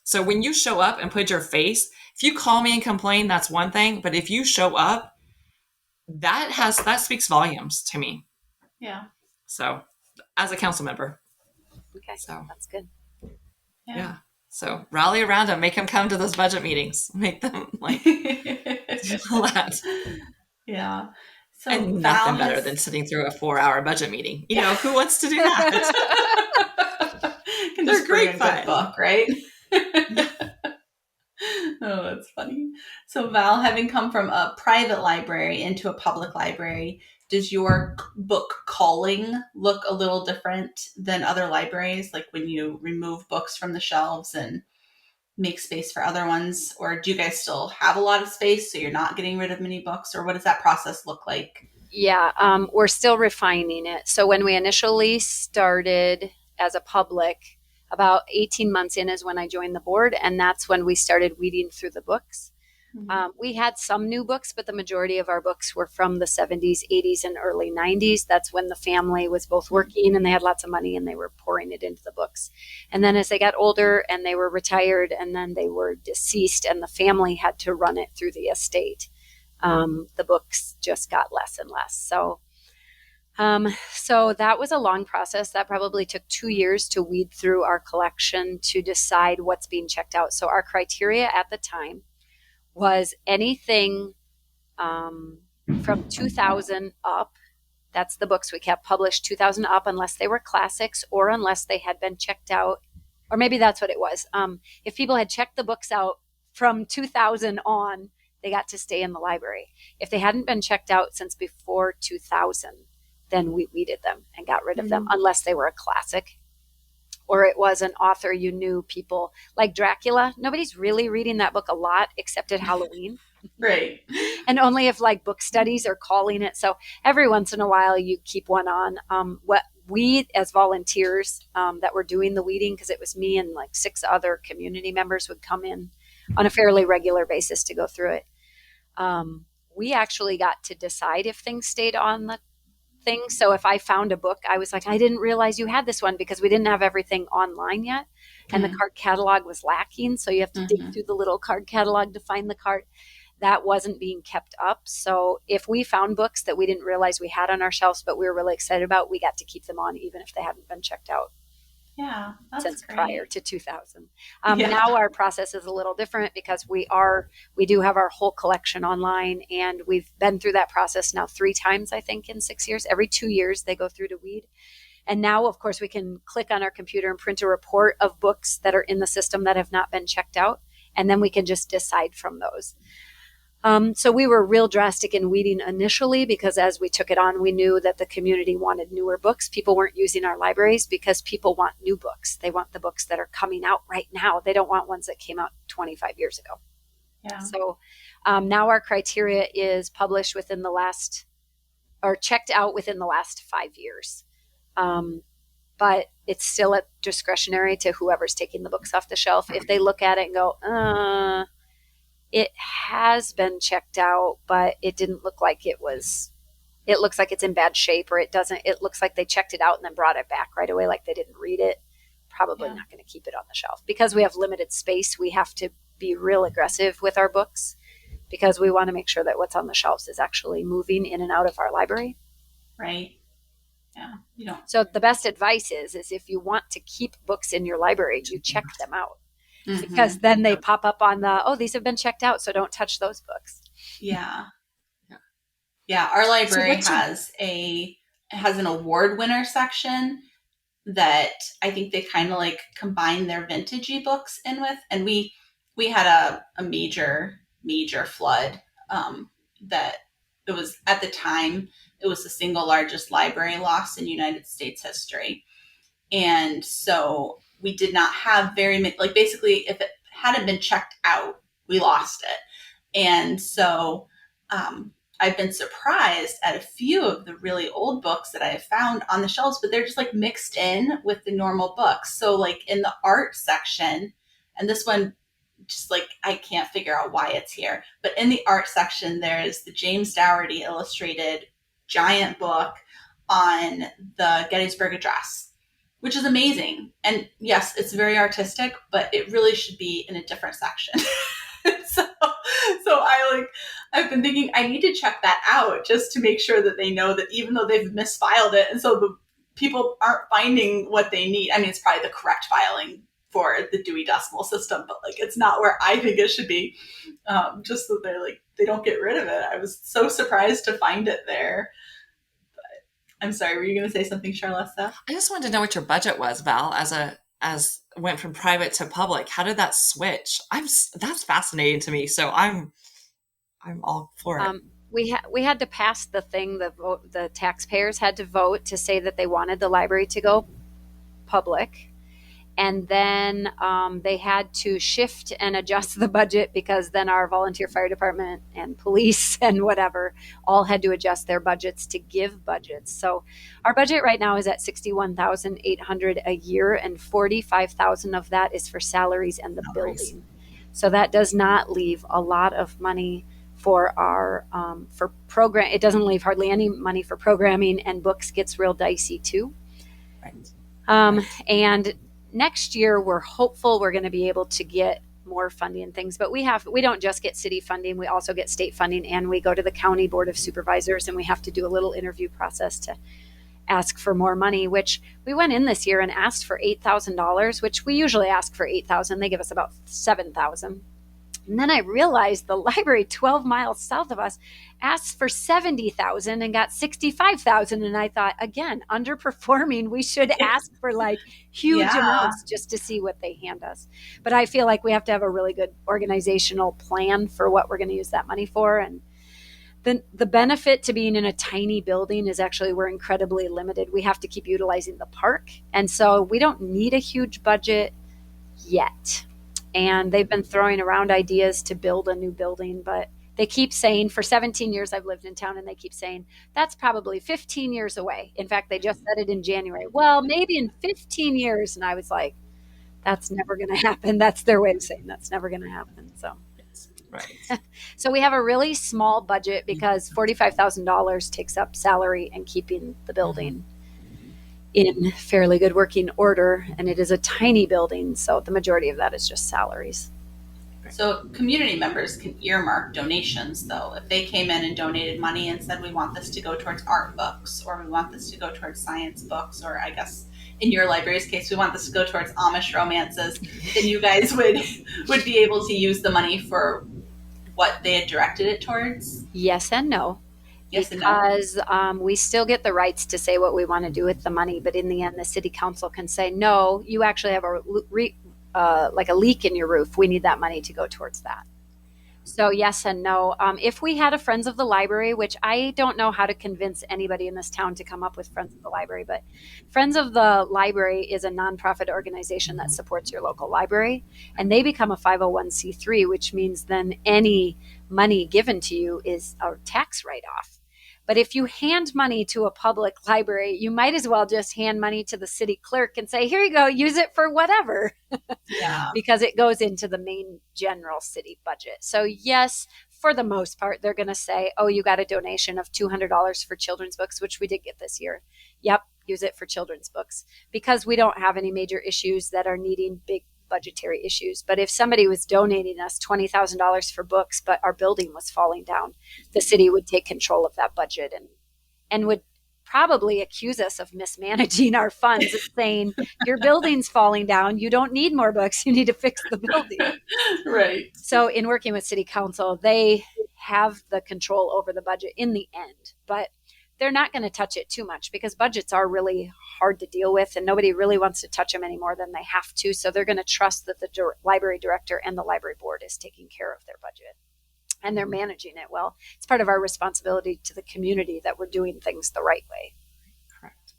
So when you show up and put your face, if you call me and complain, that's one thing. But if you show up, that speaks volumes to me. Yeah. So as a council member. Okay. So that's good. Yeah. So rally around them, make them come to those budget meetings, make them do that. Yeah. So and nothing better than sitting through a 4-hour budget meeting. Who wants to do that? They're great fun book, right? Oh, that's funny. So Val, having come from a private library into a public library, does your book calling look a little different than other libraries? Like when you remove books from the shelves and make space for other ones? Or do you guys still have a lot of space so you're not getting rid of many books? Or what does that process look like? Yeah, we're still refining it. So when we initially started as a public, about 18 months in is when I joined the board, and that's when we started weeding through the books. Mm-hmm. We had some new books, but the majority of our books were from the 70s, 80s, and early 90s. That's when the family was both working and they had lots of money and they were pouring it into the books. And then as they got older and they were retired and then they were deceased and the family had to run it through the estate, the books just got less and less. So that was a long process. That probably took 2 years to weed through our collection to decide what's being checked out. So our criteria at the time was anything from 2000 up. That's the books we kept published 2000 up, unless they were classics or unless they had been checked out. Or maybe that's what it was. If people had checked the books out from 2000 on, they got to stay in the library. If they hadn't been checked out since before 2000, then we weeded them and got rid of them, unless they were a classic or it was an author you knew. People like Dracula. Nobody's really reading that book a lot except at Halloween. Right. And only if like book studies are calling it. So every once in a while you keep one on. What we as volunteers that were doing the weeding, because it was me and like 6 other community members would come in on a fairly regular basis to go through it. We actually got to decide if things stayed on the thing. So if I found a book, I was like, I didn't realize you had this one, because we didn't have everything online yet. And the card catalog was lacking. So you have to dig through the little card catalog to find the card. That wasn't being kept up. So if we found books that we didn't realize we had on our shelves, but we were really excited about, we got to keep them on even if they hadn't been checked out. Yeah, that's since great. Prior to 2000. Now our process is a little different because we do have our whole collection online, and we've been through that process now 3 times, I think, in 6 years. Every 2 years they go through to weed. And now, of course, we can click on our computer and print a report of books that are in the system that have not been checked out. And then we can just decide from those. So we were real drastic in weeding initially, because as we took it on, we knew that the community wanted newer books. People weren't using our libraries because people want new books. They want the books that are coming out right now. They don't want ones that came out 25 years ago. Yeah. So now our criteria is published within the last, or checked out within the last 5 years. But it's still at discretionary to whoever's taking the books off the shelf. If they look at it and go, it has been checked out, but it didn't look like it looks like it's in bad shape, or it looks like they checked it out and then brought it back right away, like they didn't read it. Probably not going to keep it on the shelf. Because we have limited space, we have to be real aggressive with our books, because we want to make sure that what's on the shelves is actually moving in and out of our library. Right. Yeah. So the best advice is if you want to keep books in your library, you check them out. Because then they pop up on these have been checked out, so don't touch those books. Yeah. Our library has an award winner section that I think they kind of like combine their vintagey books in with. And we had a major flood that it was, at the time, it was the single largest library loss in United States history. And so we did not have very many, like basically if it hadn't been checked out, we lost it. And so I've been surprised at a few of the really old books that I have found on the shelves, but they're just like mixed in with the normal books. So like in the art section, and this one just like I can't figure out why it's here, but in the art section there's the James Dougherty illustrated giant book on the Gettysburg Address, which is amazing. And yes, it's very artistic, but it really should be in a different section. so I've been thinking I need to check that out just to make sure that they know that even though they've misfiled it, and so the people aren't finding what they need. I mean, it's probably the correct filing for the Dewey Decimal System, but like it's not where I think it should be. Just so they don't get rid of it. I was so surprised to find it there. But I'm sorry, were you going to say something, Charlesa? I just wanted to know what your budget was, Val, as went from private to public. How did that switch? That's fascinating to me. So I'm all for it. We had to pass the thing. The taxpayers had to vote to say that they wanted the library to go public. And then they had to shift and adjust the budget because then our volunteer fire department and police and whatever all had to adjust their budgets to give budgets. So our budget right now is at $61,800 a year, and $45,000 of that is for salaries and the building. So that does not leave a lot of money for our for program. It doesn't leave hardly any money for programming, and books gets real dicey too. Right. And next year, we're hopeful we're going to be able to get more funding and things, but we don't just get city funding, we also get state funding, and we go to the county board of supervisors and we have to do a little interview process to ask for more money, which we went in this year and asked for $8,000, which we usually ask for $8,000. They give us about $7,000. And then I realized the library 12 miles south of us asked for $70,000 and got $65,000. And I thought, again, underperforming, we should ask for like huge amounts just to see what they hand us. But I feel like we have to have a really good organizational plan for what we're going to use that money for. And the benefit to being in a tiny building is actually we're incredibly limited. We have to keep utilizing the park. And so we don't need a huge budget yet. And they've been throwing around ideas to build a new building, but they keep saying, for 17 years I've lived in town, and they keep saying, that's probably 15 years away. In fact, they just said it in January. Well, maybe in 15 years. And I was like, that's never going to happen. That's their way of saying that's never going to happen. So, right. So we have a really small budget because $45,000 takes up salary and keeping the building in fairly good working order, and it is a tiny building, so the majority of that is just salaries. So community members can earmark donations, though. If they came in and donated money and said, we want this to go towards art books, or we want this to go towards science books, or I guess in your library's case, we want this to go towards Amish romances, then you guys would be able to use the money for what they had directed it towards? Yes and no. Yes and no. Because we still get the rights to say what we want to do with the money, but in the end, the city council can say, no, you actually have like a leak in your roof. We need that money to go towards that. So yes and no. If we had a Friends of the Library, which I don't know how to convince anybody in this town to come up with Friends of the Library, but Friends of the Library is a nonprofit organization that supports your local library, and they become a 501c3, which means then any money given to you is a tax write-off. But if you hand money to a public library, you might as well just hand money to the city clerk and say, here you go, use it for whatever. Yeah. Because it goes into the main general city budget. So yes, for the most part, they're going to say, oh, you got a donation of $200 for children's books, which we did get this year. Yep, use it for children's books. Because we don't have any major issues that are needing big budgetary issues. But if somebody was donating us $20,000 for books, but our building was falling down, the city would take control of that budget and would probably accuse us of mismanaging our funds and saying, your building's falling down. You don't need more books. You need to fix the building. Right. So in working with city council, they have the control over the budget in the end, but they're not going to touch it too much because budgets are really hard to deal with and nobody really wants to touch them any more than they have to. So they're going to trust that the library director and the library board is taking care of their budget and they're managing it well. It's part of our responsibility to the community that we're doing things the right way. Correct.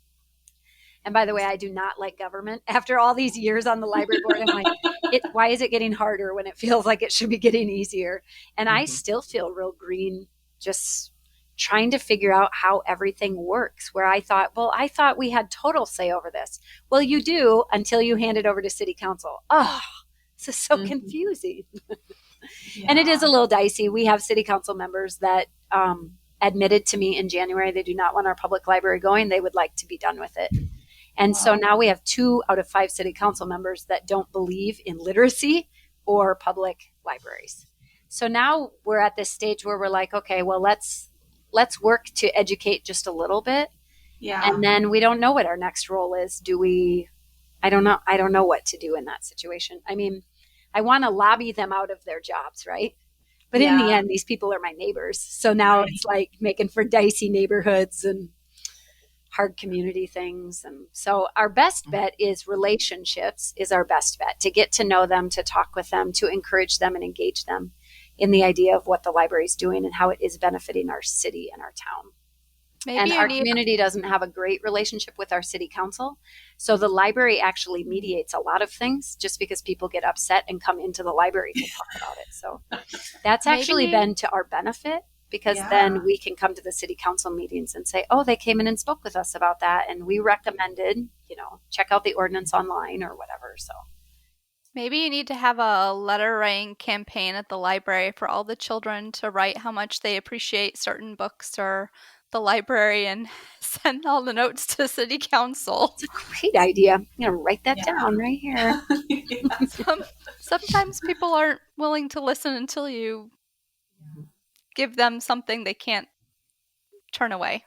And by the way, I do not like government. After all these years on the library board, I'm like, why is it getting harder when it feels like it should be getting easier? And I still feel real green just trying to figure out how everything works, where I thought we had total say over this. Well, you do until you hand it over to city council. Oh, this is so confusing. And it is a little dicey. We have city council members that admitted to me in January they do not want our public library going. They would like to be done with it. And so now we have 2 out of 5 city council members that don't believe in literacy or public libraries. So now we're at this stage where we're like, okay, well, let's work to educate just a little bit. Yeah. And then we don't know what our next role is. I don't know. I don't know what to do in that situation. I mean, I want to lobby them out of their jobs, right? But in the end, these people are my neighbors. So now it's like making for dicey neighborhoods and hard community things. And so our best bet is relationships is our best bet, to get to know them, to talk with them, to encourage them and engage them in the idea of what the library is doing and how it is benefiting our city and our town. And our community doesn't have a great relationship with our city council. So the library actually mediates a lot of things just because people get upset and come into the library to talk about it. So that's actually been to our benefit, because then we can come to the city council meetings and say, oh, they came in and spoke with us about that. And we recommended, check out the ordinance online or whatever. So maybe you need to have a letter writing campaign at the library for all the children to write how much they appreciate certain books or the library and send all the notes to city council. It's a great idea. I'm going to write that down right here. Sometimes people aren't willing to listen until you give them something they can't turn away.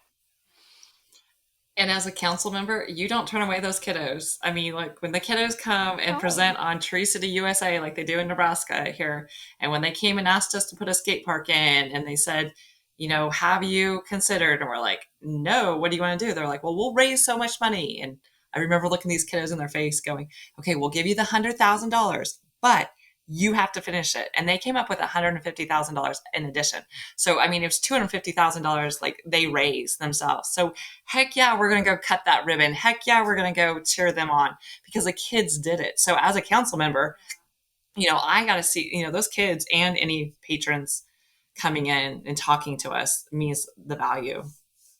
And as a council member, you don't turn away those kiddos. I mean, like when the kiddos come and present on Tree City USA, like they do in Nebraska here, and when they came and asked us to put a skate park in, and they said, have you considered? And we're like, no, what do you want to do? They're like, well, we'll raise so much money. And I remember looking these kiddos in their face going, okay, we'll give you the $100,000, but you have to finish it. And they came up with $150,000 in addition. So, I mean, it was $250,000 like they raised themselves. So heck yeah, we're going to go cut that ribbon. Heck yeah, we're going to go cheer them on because the kids did it. So as a council member, I got to see, those kids and any patrons coming in and talking to us means the value.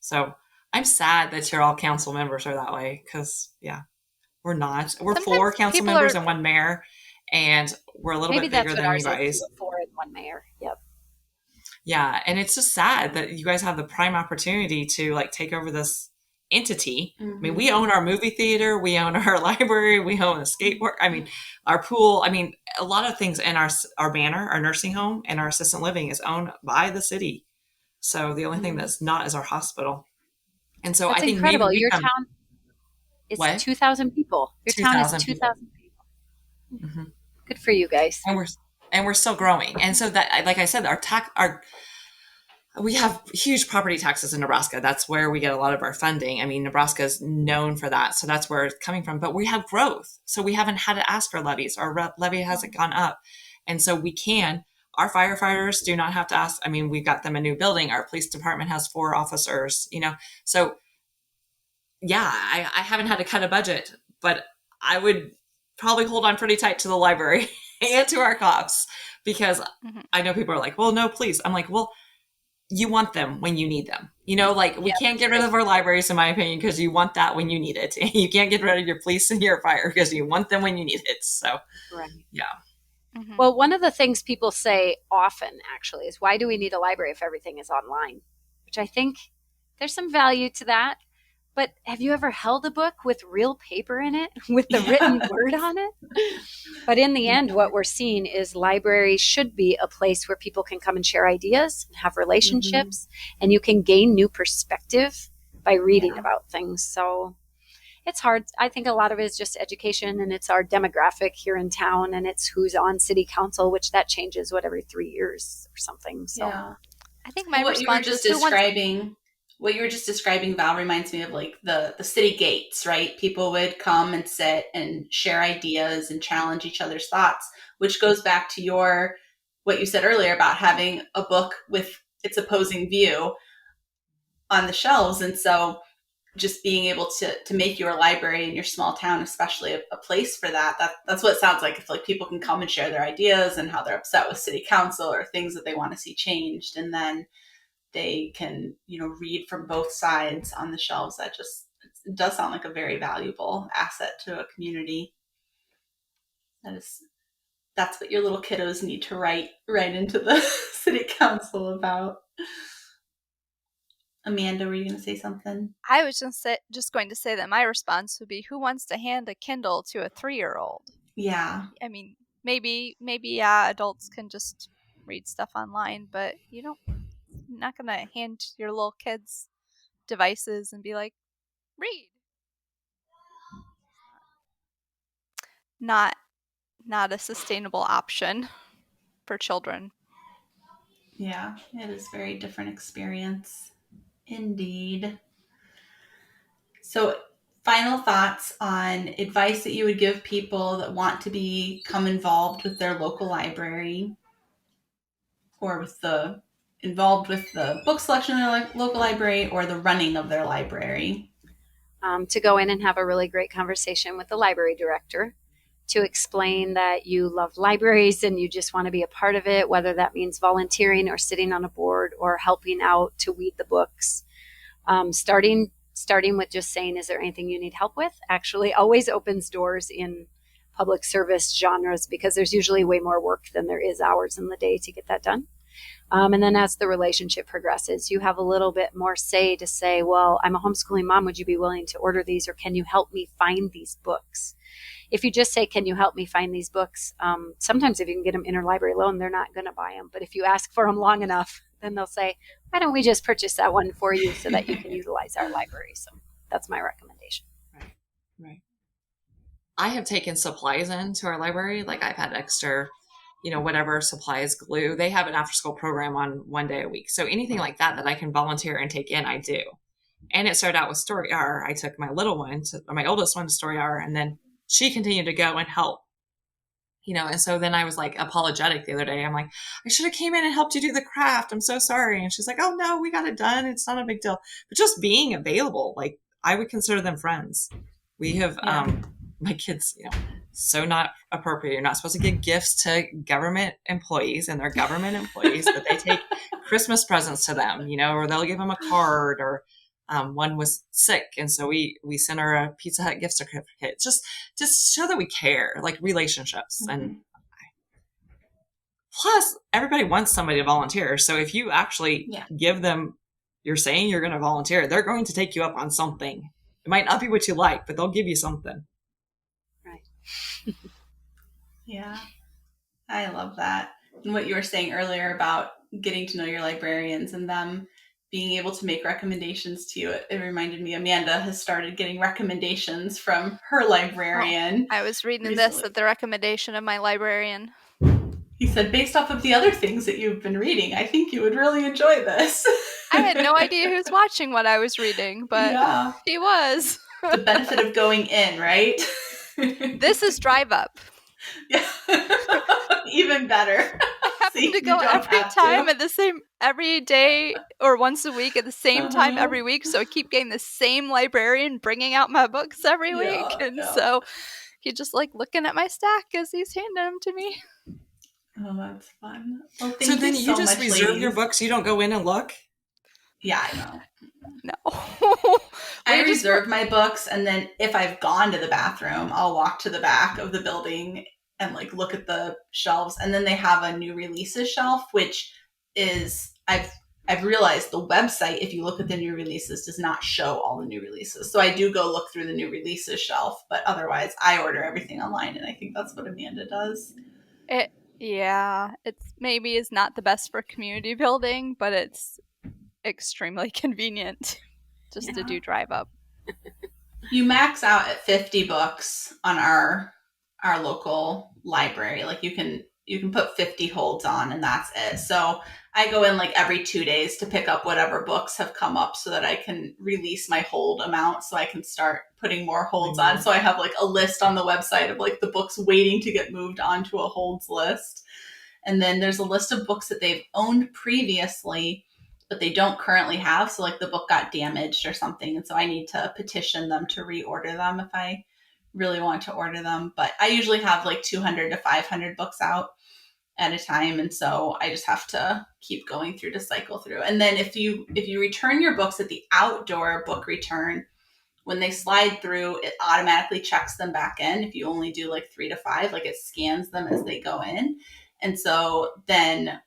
So I'm sad that you're all council members are that way, because we're not. We're sometimes 4 council members and 1 mayor, and we're a little bit bigger than you guys. 4 and 1 mayor. Yep. Yeah, and it's just sad that you guys have the prime opportunity to take over this entity. I mean, we own our movie theater, we own our library, we own a skateboard. I mean, our pool. I mean, a lot of things in our banner, our nursing home, and our assistant living is owned by the city. So the only thing that's not is our hospital. And so that's I think incredible. maybe Your town is 2,000 people. Your town is 2,000 people. Mm-hmm. Good for you guys. And we're still growing. And so that, like I said, we have huge property taxes in Nebraska. That's where we get a lot of our funding. I mean, Nebraska is known for that. So that's where it's coming from. But we have growth. So we haven't had to ask for levies. Our levy hasn't gone up. And so our firefighters do not have to ask. I mean, we've got them a new building. Our police department has 4 officers, So I haven't had to cut a budget, but I would probably hold on pretty tight to the library and to our cops, because I know people are like, well, no, please. I'm like, well, you want them when you need them. We can't get rid of our libraries, in my opinion, because you want that when you need it. You can't get rid of your police and your fire because you want them when you need it. So, yeah. Mm-hmm. Well, one of the things people say often, actually, is why do we need a library if everything is online? Which I think there's some value to that. But have you ever held a book with real paper in it, with the written word on it? But in the end, what we're seeing is libraries should be a place where people can come and share ideas and have relationships, and you can gain new perspective by reading about things. So it's hard. I think a lot of it is just education, and it's our demographic here in town, and it's who's on city council, which that changes every 3 years or something. So I think my response is what you were just describing, Val, reminds me of the city gates, right? People would come and sit and share ideas and challenge each other's thoughts, which goes back to what you said earlier about having a book with its opposing view on the shelves. And so just being able to make your library in your small town, especially a place for that's what it sounds like. If people can come and share their ideas and how they're upset with city council or things that they want to see changed. And then they can, read from both sides on the shelves. That just, it does sound like a very valuable asset to a community. That's what your little kiddos need to write into the city council about. Amanda, were you going to say something? I was just going to say that my response would be, who wants to hand a Kindle to a 3-year-old? Yeah. I mean, maybe adults can just read stuff online, but you're not going to hand your little kids devices and be like, read. Not a sustainable option for children. Yeah, it is a very different experience. Indeed. So, final thoughts on advice that you would give people that want to become involved with their local library, or involved with the book selection in their local library, or the running of their library. To go in and have a really great conversation with the library director, to explain that you love libraries and you just want to be a part of it, whether that means volunteering or sitting on a board or helping out to weed the books. Starting with just saying, is there anything you need help with, actually always opens doors in public service genres, because there's usually way more work than there is hours in the day to get that done. And then as the relationship progresses, you have a little bit more say to say, well, I'm a homeschooling mom. Would you be willing to order these, or can you help me find these books? If you just say, can you help me find these books? Sometimes if you can get them interlibrary loan, they're not going to buy them. But if you ask for them long enough, then they'll say, why don't we just purchase that one for you so that you can utilize our library? So that's my recommendation. Right. I have taken supplies into our library. Like I've had extra, whatever supplies, glue. They have an after school program on one day a week. So anything like that I can volunteer and take in, I do. And it started out with story hour. I took my my oldest one to story hour, and then she continued to go and help, and so then I was like apologetic the other day. I'm like, I should have came in and helped you do the craft. I'm so sorry. And she's like, oh no, we got it done. It's not a big deal. But just being available, like I would consider them friends. We have, my kids, so not appropriate. You're not supposed to give gifts to government employees, and they're government employees, but they take Christmas presents to them, or they'll give them a card, or one was sick, and so we sent her a Pizza Hut gift certificate. Just show that we care, like relationships. Mm-hmm. And plus, everybody wants somebody to volunteer. So if you actually give them, you're saying you're going to volunteer, they're going to take you up on something. It might not be what you like, but they'll give you something. Right. Yeah, I love that. And what you were saying earlier about getting to know your librarians and them being able to make recommendations to you, it reminded me Amanda has started getting recommendations from her librarian. I was reading this at the recommendation of my librarian. He said, based off of the other things that you've been reading, I think you would really enjoy this. I had no idea who was watching what I was reading, but he was. The benefit of going in, right? This is Drive Up. Yeah. Even better. I happen to go every day or once a week at the same time every week. So I keep getting the same librarian bringing out my books every week. And so he's just like looking at my stack as he's handing them to me. Oh, that's fun. Well, so then you just reserve your books. You don't go in and look? Yeah, I know. No. I reserve my books, and then if I've gone to the bathroom, I'll walk to the back of the building and like look at the shelves. And then they have a new releases shelf, which is I've realized the website, if you look at the new releases, does not show all the new releases. So I do go look through the new releases shelf, but otherwise I order everything online, and I think that's what Amanda does. It's maybe is not the best for community building, but it's extremely convenient just to do Drive Up. You max out at 50 books on our local library. Like you can put 50 holds on, and that's it. So I go in like every 2 days to pick up whatever books have come up so that I can release my hold amount so I can start putting more holds on. So I have like a list on the website of like the books waiting to get moved onto a holds list. And then there's a list of books that they've owned previously, but they don't currently have. So like the book got damaged or something. And so I need to petition them to reorder them if I really want to order them. But I usually have like 200 to 500 books out. at a time. And so I just have to keep going through to cycle through. And then if you return your books at the outdoor book return, when they slide through, it automatically checks them back in. If you only do like 3 to 5, like it scans them as they go in. And so then,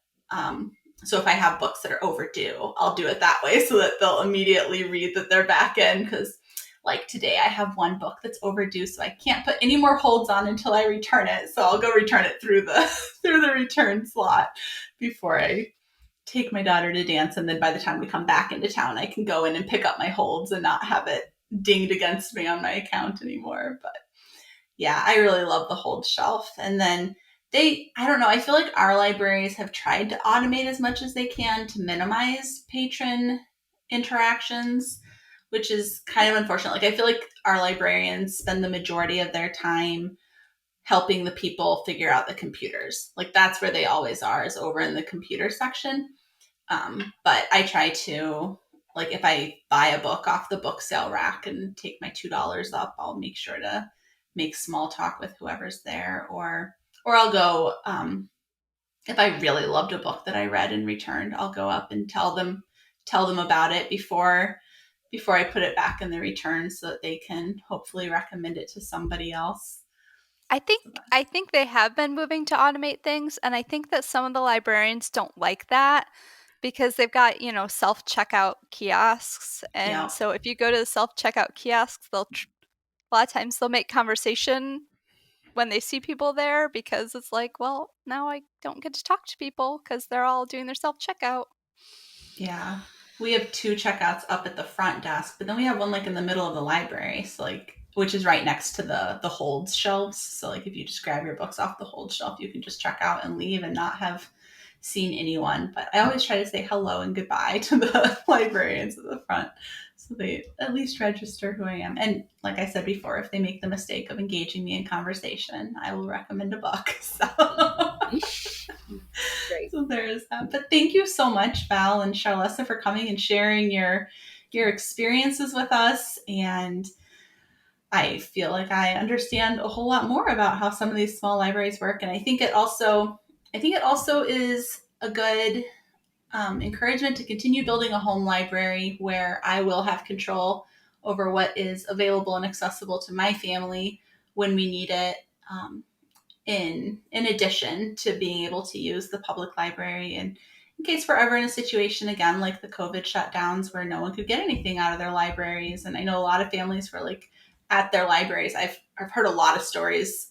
so if I have books that are overdue, I'll do it that way so that they'll immediately read that they're back in. Because like today I have one book that's overdue, so I can't put any more holds on until I return it. So I'll go return it through the through the return slot before I take my daughter to dance. And then by the time we come back into town, I can go in and pick up my holds and not have it dinged against me on my account anymore. But yeah, I really love the hold shelf. And then I don't know, I feel like our libraries have tried to automate as much as they can to minimize patron interactions, which is kind of unfortunate. Like, I feel like our librarians spend the majority of their time helping the people figure out the computers. Like, that's where they always are, is over in the computer section. But I try to, like, if I buy a book off the book sale rack and take my $2 up, I'll make sure to make small talk with whoever's there, or I'll go, if I really loved a book that I read and returned, I'll go up and tell them about it before I put it back in the return, so that they can hopefully recommend it to somebody else. I think they have been moving to automate things, and I think that some of the librarians don't like that because they've got, self-checkout kiosks. And so if you go to the self-checkout kiosks, a lot of times they'll make conversation when they see people there, because it's like, well, now I don't get to talk to people because they're all doing their self-checkout. Yeah. We have 2 checkouts up at the front desk, but then we have one like in the middle of the library. So like, which is right next to the hold shelves. So like, if you just grab your books off the hold shelf, you can just check out and leave and not have seen anyone. But I always try to say hello and goodbye to the librarians at the front, so they at least register who I am. And like I said before, if they make the mistake of engaging me in conversation, I will recommend a book. So Great. So there's that. But thank you so much, Val and Charlesa, for coming and sharing your experiences with us. And I feel like I understand a whole lot more about how some of these small libraries work. And I think it also is a good encouragement to continue building a home library where I will have control over what is available and accessible to my family when we need it, in addition to being able to use the public library. And in case we're ever in a situation again like the COVID shutdowns where no one could get anything out of their libraries. And I know a lot of families were like at their libraries. I've heard a lot of stories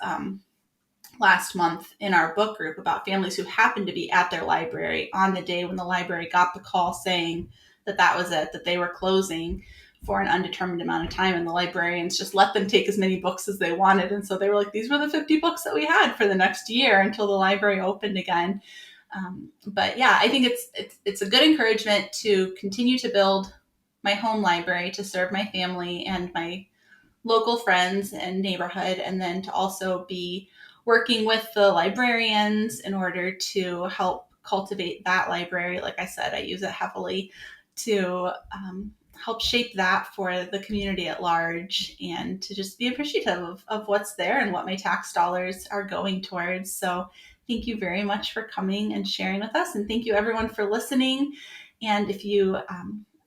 last month in our book group about families who happened to be at their library on the day when the library got the call saying that was it, that they were closing for an undetermined amount of time, and the librarians just let them take as many books as they wanted. And so they were like, these were the 50 books that we had for the next year until the library opened again. But yeah, I think it's a good encouragement to continue to build my home library to serve my family and my local friends and neighborhood, and then to also be working with the librarians in order to help cultivate that library. Like I said, I use it heavily to help shape that for the community at large, and to just be appreciative of what's there and what my tax dollars are going towards. So thank you very much for coming and sharing with us. And thank you everyone for listening. And if you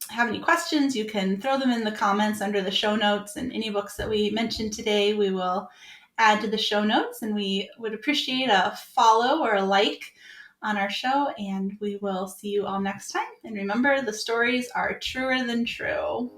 have any questions, you can throw them in the comments under the show notes, and any books that we mentioned today, we will add to the show notes. And we would appreciate a follow or a like on our show, and we will see you all next time. And remember, the stories are truer than true.